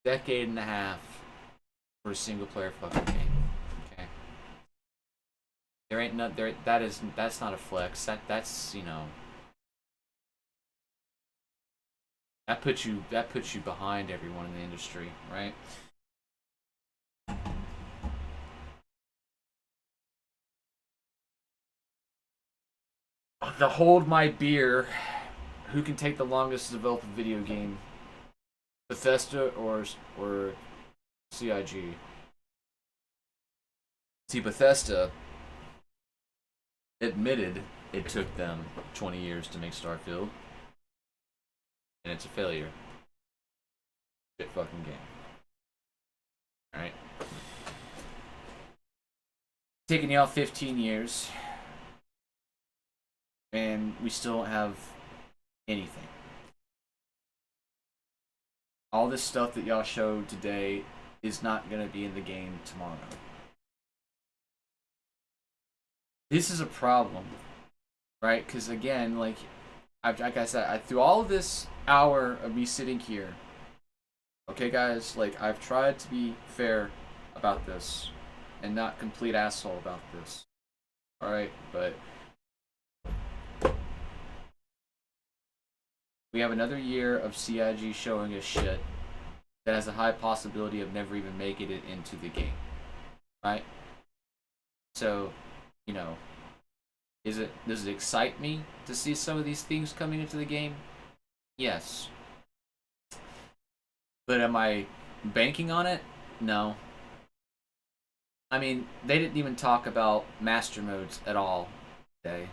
decade and a half for a single player fucking game. Okay. There ain't not there that's not a flex. That's, you know, that puts you behind everyone in the industry, right? The hold my beer. Who can take the longest to develop a video game? Bethesda or CIG? See, Bethesda admitted it took them 20 years to make Starfield, and it's a failure. Shit fucking game. Alright. Taking y'all 15 years, and we still don't have anything. All this stuff that y'all showed today is not going to be in the game tomorrow. This is a problem, right? Because again, like I said, through all of this hour of me sitting here, okay, guys, like I've tried to be fair about this and not complete asshole about this. All right, but we have another year of CIG showing us shit that has a high possibility of never even making it into the game, right? So, you know, does it excite me to see some of these things coming into the game? Yes. But am I banking on it? No. I mean, they didn't even talk about master modes at all today.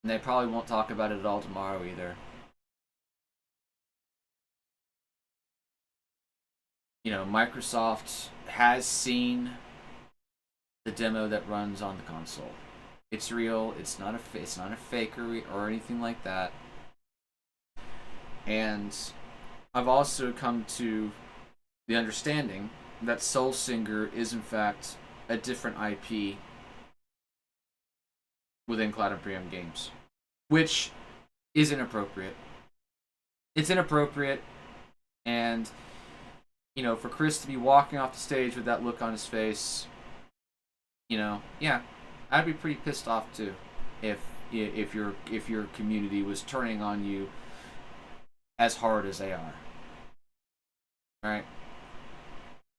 And they probably won't talk about it at all tomorrow either. You know, Microsoft has seen the demo that runs on the console. It's real. It's not a fakery or anything like that. And I've also come to the understanding that Soul Singer is in fact a different IP within Cloud Imperium Games, which is inappropriate. It's inappropriate, and you know, for Chris to be walking off the stage with that look on his face, you know, yeah, I'd be pretty pissed off too if your community was turning on you as hard as they are. All right.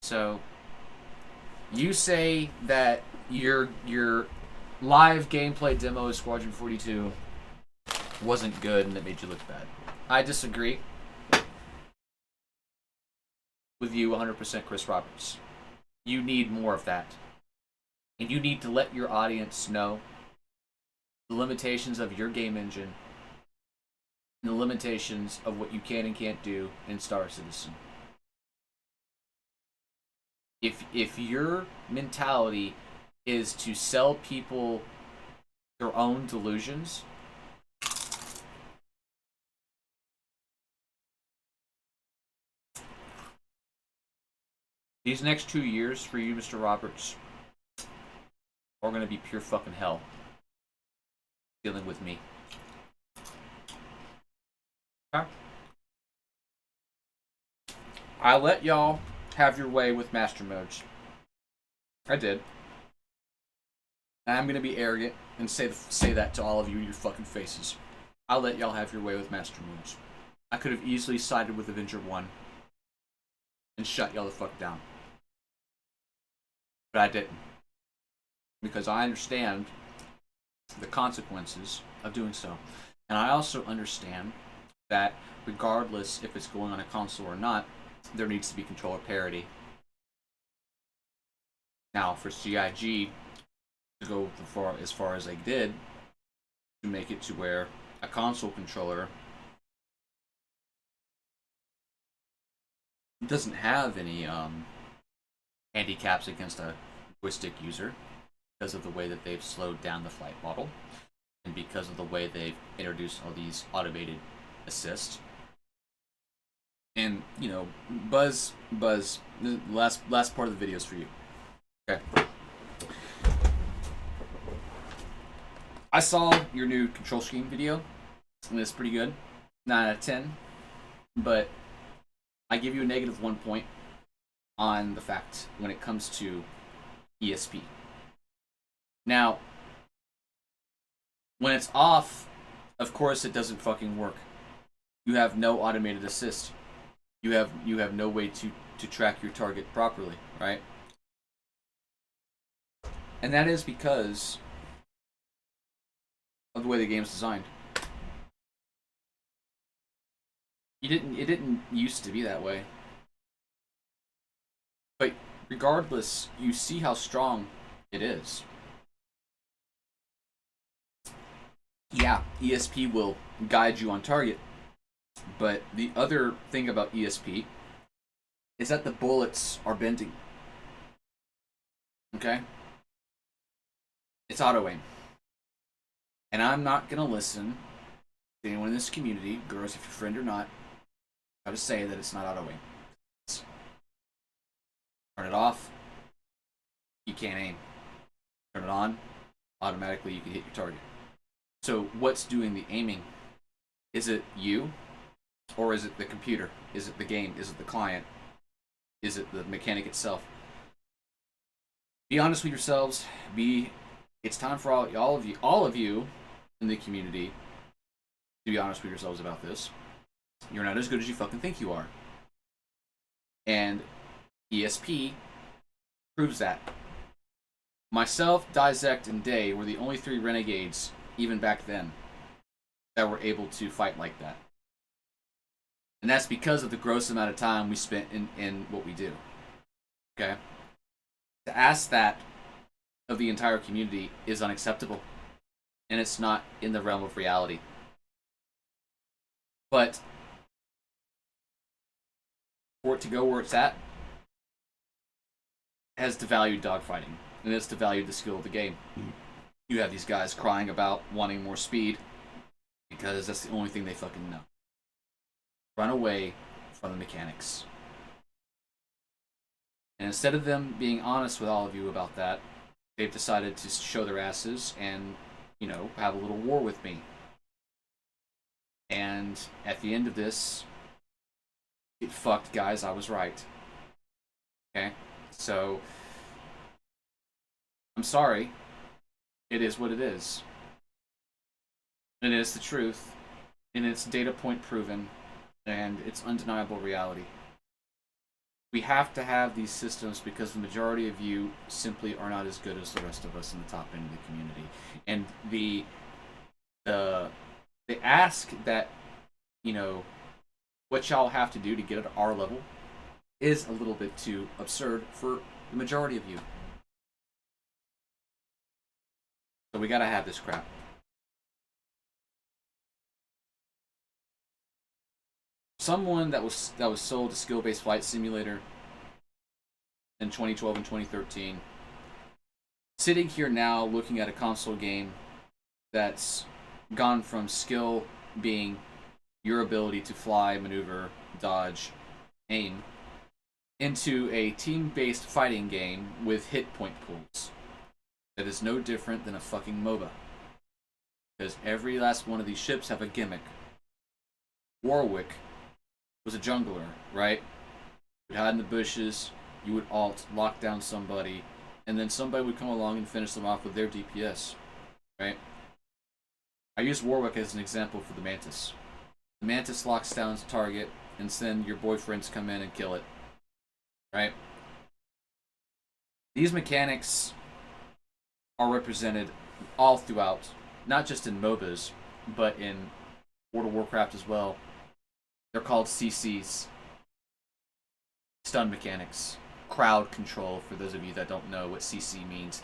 So you say that your live gameplay demo of Squadron 42 wasn't good and it made you look bad. I disagree with you 100%, Chris Roberts. You need more of that. And you need to let your audience know the limitations of your game engine and the limitations of what you can and can't do in Star Citizen. If your mentality is to sell people their own delusions, these next 2 years for you, Mr. Roberts, or gonna be pure fucking hell dealing with me. Okay? I let y'all have your way with master modes. I did. And I'm gonna be arrogant and say that to all of you in your fucking faces. I let y'all have your way with master modes. I could have easily sided with Avenger 1 and shut y'all the fuck down. But I didn't. Because I understand the consequences of doing so. And I also understand that regardless if it's going on a console or not, there needs to be controller parity. Now, for CIG to go as far as they did, to make it to where a console controller doesn't have any handicaps against a joystick user because of the way that they've slowed down the flight model and because of the way they've introduced all these automated assists. And, you know, Buzz, the last part of the video is for you. Okay. I saw your new control scheme video, and it's pretty good. 9 out of 10. But I give you a negative 1 point on the fact when it comes to ESP. Now, when it's off, of course it doesn't fucking work. You have no automated assist. You have no way to track your target properly, right? And that is because of the way the game's designed. It didn't used to be that way. But regardless, you see how strong it is. Yeah, ESP will guide you on target. But the other thing about ESP is that the bullets are bending. Okay? It's auto aim. And I'm not going to listen to anyone in this community, girls, if you're friend or not, try to say that it's not auto aim. Turn it off, you can't aim. Turn it on, automatically you can hit your target. So what's doing the aiming? Is it you? Or is it the computer? Is it the game? Is it the client? Is it the mechanic itself? Be honest with yourselves. It's time for all of you in the community to be honest with yourselves about this. You're not as good as you fucking think you are. And ESP proves that. Myself, Dissect, and Day were the only 3 Renegades, even back then, that were able to fight like that. And that's because of the gross amount of time we spent in what we do. Okay? To ask that of the entire community is unacceptable. And it's not in the realm of reality. But for it to go where it's at has devalued dogfighting. And it's devalued the skill of the game. You have these guys crying about wanting more speed because that's the only thing they fucking know. Run away from the mechanics. And instead of them being honest with all of you about that, they've decided to show their asses and, you know, have a little war with me. And at the end of this, it fucked, guys. I was right. Okay? So, I'm sorry. It is what it is. And it is the truth. And it's data point proven. And it's undeniable reality. We have to have these systems because the majority of you simply are not as good as the rest of us in the top end of the community. And the ask that, you know, what y'all have to do to get at our level is a little bit too absurd for the majority of you. So we gotta have this crap. Someone that was sold a skill-based flight simulator in 2012 and 2013, sitting here now looking at a console game that's gone from skill being your ability to fly, maneuver, dodge, aim, into a team-based fighting game with hit point pools that is no different than a fucking MOBA. Because every last one of these ships have a gimmick. Warwick was a jungler, right? You would hide in the bushes, you would ult, lock down somebody, and then somebody would come along and finish them off with their DPS, right? I use Warwick as an example for the Mantis. The Mantis locks down its target, and then your boyfriends come in and kill it, right? These mechanics are represented all throughout, not just in MOBAs, but in World of Warcraft as well. They're called CCs. Stun mechanics. Crowd control, for those of you that don't know what CC means.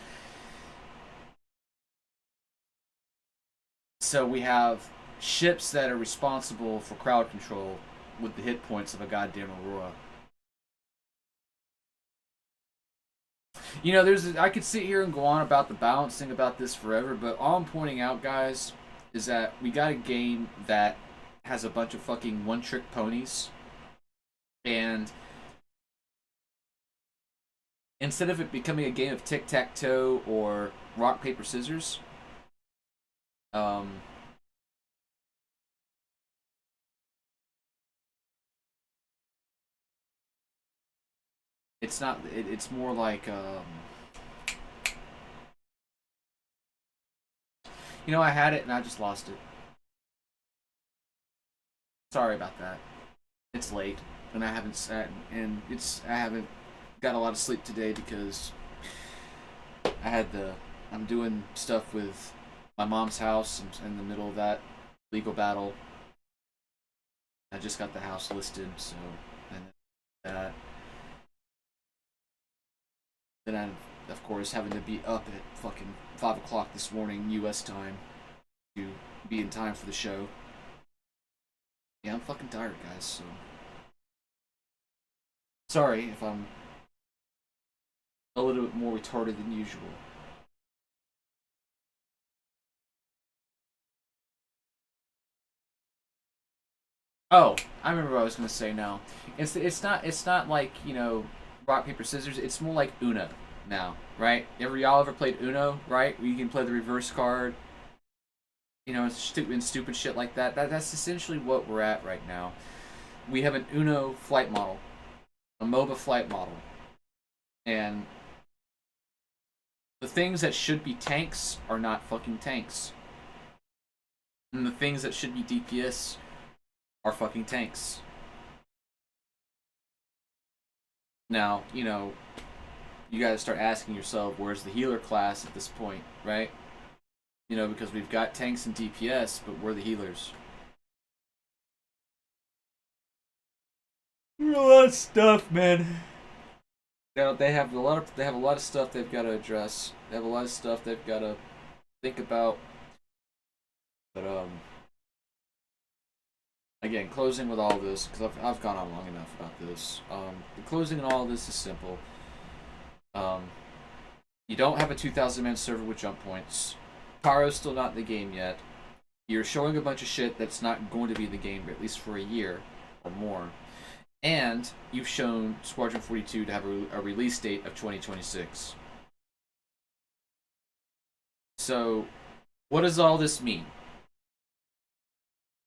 So we have ships that are responsible for crowd control with the hit points of a goddamn Aurora. You know, I could sit here and go on about the balancing about this forever, but all I'm pointing out, guys, is that we got a game that has a bunch of fucking one-trick ponies, and instead of it becoming a game of tic-tac-toe or rock, paper, scissors, it's not. It's more like, you know, I had it and I just lost it. Sorry about that. It's late and I haven't sat and I haven't got a lot of sleep today because I'm doing stuff with my mom's house and in the middle of that legal battle. I just got the house listed, so and that. Then I'm, of course, having to be up at fucking 5 o'clock this morning, U.S. time, to be in time for the show. Yeah, I'm fucking tired, guys, so... Sorry if I'm a little bit more retarded than usual. Oh, I remember what I was gonna say now. It's not like, you know, rock, paper, scissors. It's more like Uno now, right? Y'all ever played Uno, right? Where you can play the reverse card, you know, stupid shit like that. That's essentially what we're at right now. We have an Uno flight model, a MOBA flight model, and the things that should be tanks are not fucking tanks, and the things that should be DPS are fucking tanks. Now, you know, you gotta start asking yourself, where's the healer class at this point, right? You know, because we've got tanks and DPS, but we're the healers. A lot of stuff, man. They have a lot of stuff they've got to address. They have a lot of stuff they've got to think about. But again, closing with all this, because I've gone on long enough about this. The closing in all of this is simple. You don't have a 2,000-man server with jump points. Taro's still not in the game yet. You're showing a bunch of shit that's not going to be in the game, at least for a year or more. And you've shown Squadron 42 to have a release date of 2026. So, what does all this mean?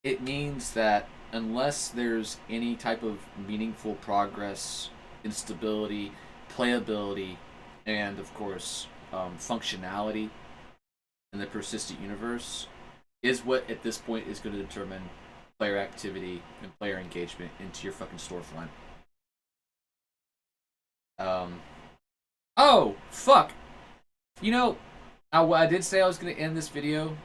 It means that unless there's any type of meaningful progress, instability, playability, and of course, functionality in the persistent universe, is what at this point is going to determine player activity and player engagement into your fucking storefront. Oh, fuck! You know, I did say I was going to end this video,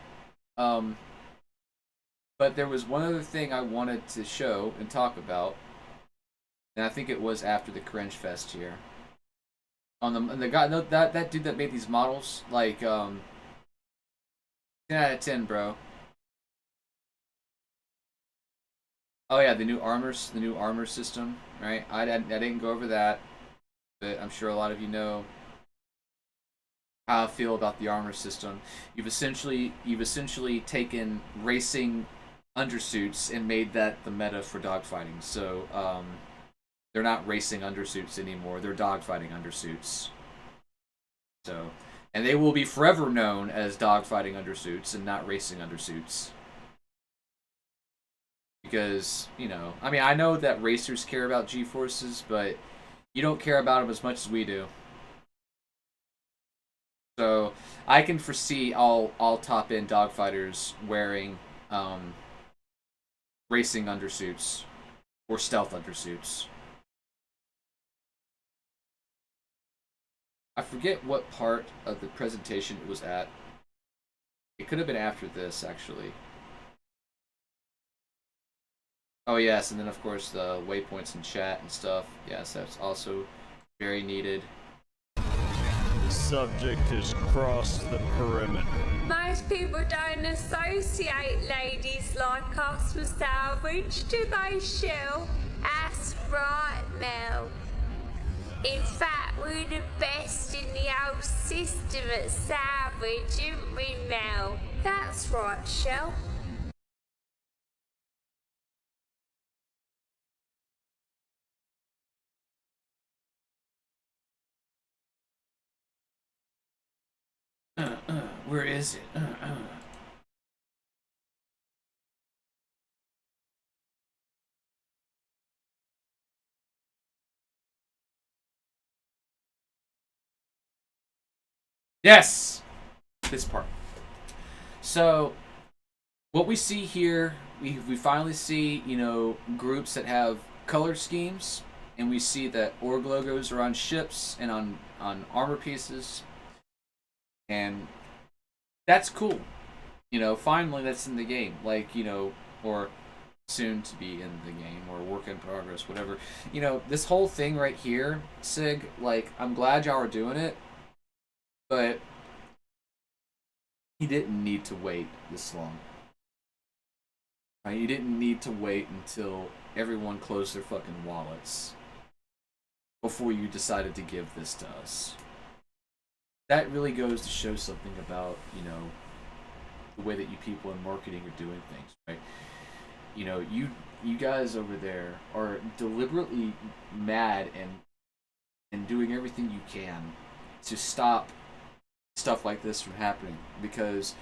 but there was one other thing I wanted to show and talk about, and I think it was after the Cringe Fest here. On the guy, that dude that made these models, like 10 out of 10, bro. Oh yeah, the new armor system, right? I didn't go over that, but I'm sure a lot of you know how I feel about the armor system. You've essentially taken racing undersuits and made that the meta for dogfighting. So they're not racing undersuits anymore; they're dogfighting undersuits. So, And they will be forever known as dogfighting undersuits and not racing undersuits. Because, you know, I mean, I know that racers care about G-forces, but you don't care about them as much as we do. So I can foresee all top-end dogfighters wearing racing undersuits or stealth undersuits. I forget what part of the presentation it was at. It could have been after this, actually. Oh yes, and then of course the waypoints in chat and stuff. Yes, that's also very needed. The subject has crossed the perimeter. Most people don't associate ladies like us with salvage, do they, Shell? That's right, Mel. In fact, we're the best in the old system at salvage, aren't we, Mel? That's right, Shell. Where is it? Yes! This part. So, what we see here, we finally see, you know, groups that have color schemes, and we see that org logos are on ships and on armor pieces, and that's cool. You know, finally that's in the game. Like, you know, or soon to be in the game, or work in progress, whatever. You know, this whole thing right here, Sig, like, I'm glad y'all are doing it, but he didn't need to wait this long. Right? You didn't need to wait until everyone closed their fucking wallets before you decided to give this to us. That really goes to show something about, you know, the way that you people in marketing are doing things, right? You know, you guys over there are deliberately mad and doing everything you can to stop stuff like this from happening, because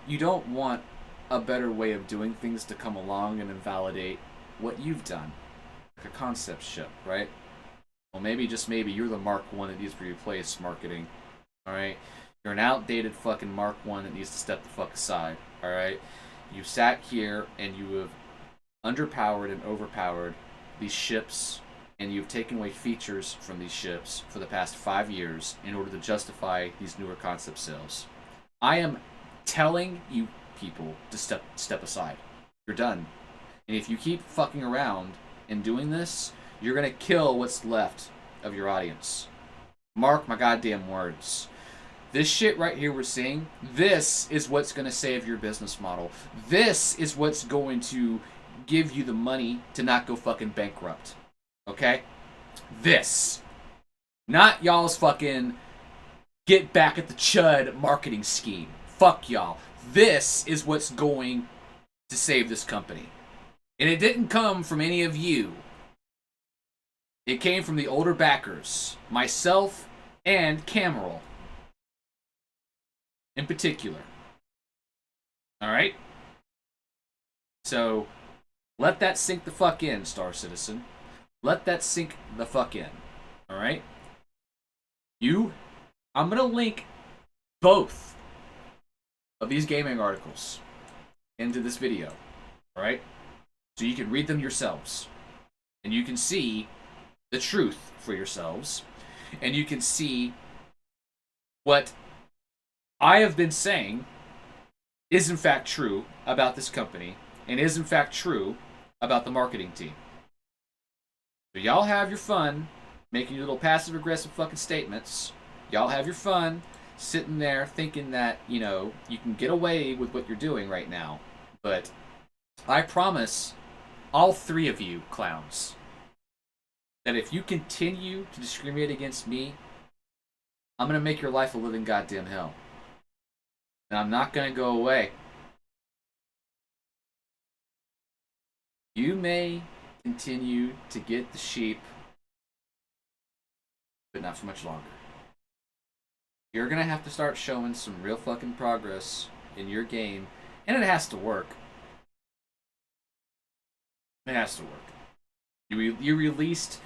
you don't want a better way of doing things to come along and invalidate what you've done. Like a concept ship, right? Well, maybe, just maybe, you're the Mark 1 that needs to be replaced, marketing. Alright? You're an outdated fucking Mark 1 that needs to step the fuck aside. Alright? You sat here and you have underpowered and overpowered these ships, and you've taken away features from these ships for the past 5 years in order to justify these newer concept sales. I am telling you people to step aside. You're done. And if you keep fucking around and doing this, you're gonna kill what's left of your audience. Mark my goddamn words. This shit right here we're seeing, this is what's gonna save your business model. This is what's going to give you the money to not go fucking bankrupt. Okay? This. Not y'all's fucking get back at the chud marketing scheme. Fuck y'all. This is what's going to save this company. And it didn't come from any of you. It came from the older backers. Myself and Cameral. In particular. Alright? So, let that sink the fuck in, Star Citizen. Let that sink the fuck in. Alright? I'm gonna link both of these gaming articles into this video. Alright? So you can read them yourselves. And you can see the truth for yourselves. And you can see what I have been saying is in fact true about this company, and is in fact true about the marketing team. So y'all have your fun making your little passive-aggressive fucking statements. Y'all have your fun sitting there thinking that, you know, you can get away with what you're doing right now. But I promise all three of you clowns that if you continue to discriminate against me, I'm going to make your life a living goddamn hell. And I'm not going to go away. You may continue to get the sheep, but not for much longer. You're gonna have to start showing some real fucking progress in your game, and it has to work. It has to work. You released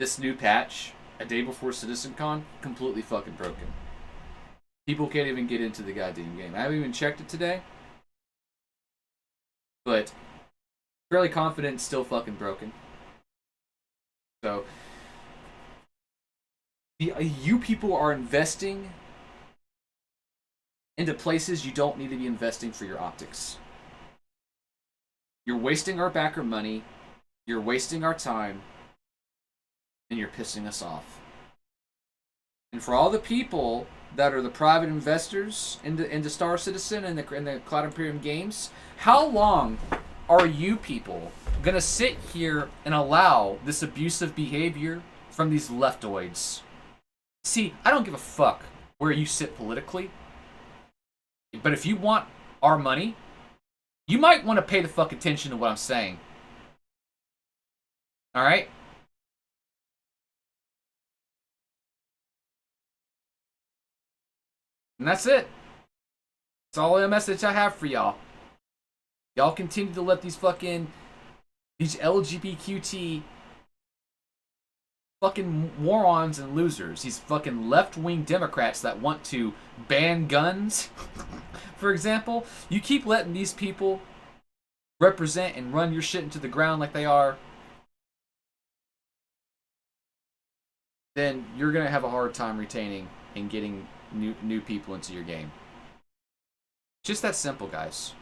this new patch a day before Citcon, completely fucking broken. People can't even get into the goddamn game. I haven't even checked it today, but fairly confident it's still fucking broken. So, you people are investing into places you don't need to be investing for your optics. You're wasting our backer money, you're wasting our time, and you're pissing us off. And for all the people that are the private investors into Star Citizen and the Cloud Imperium games, how long are you people gonna sit here and allow this abusive behavior from these leftoids? See, I don't give a fuck where you sit politically, but if you want our money, you might want to pay the fuck attention to what I'm saying. Alright? And that's it. That's all the message I have for y'all. Y'all continue to let these LGBTQT fucking morons and losers, these fucking left-wing Democrats that want to ban guns, for example, you keep letting these people represent and run your shit into the ground like they are, then you're gonna have a hard time retaining and getting new people into your game. Just that simple, guys.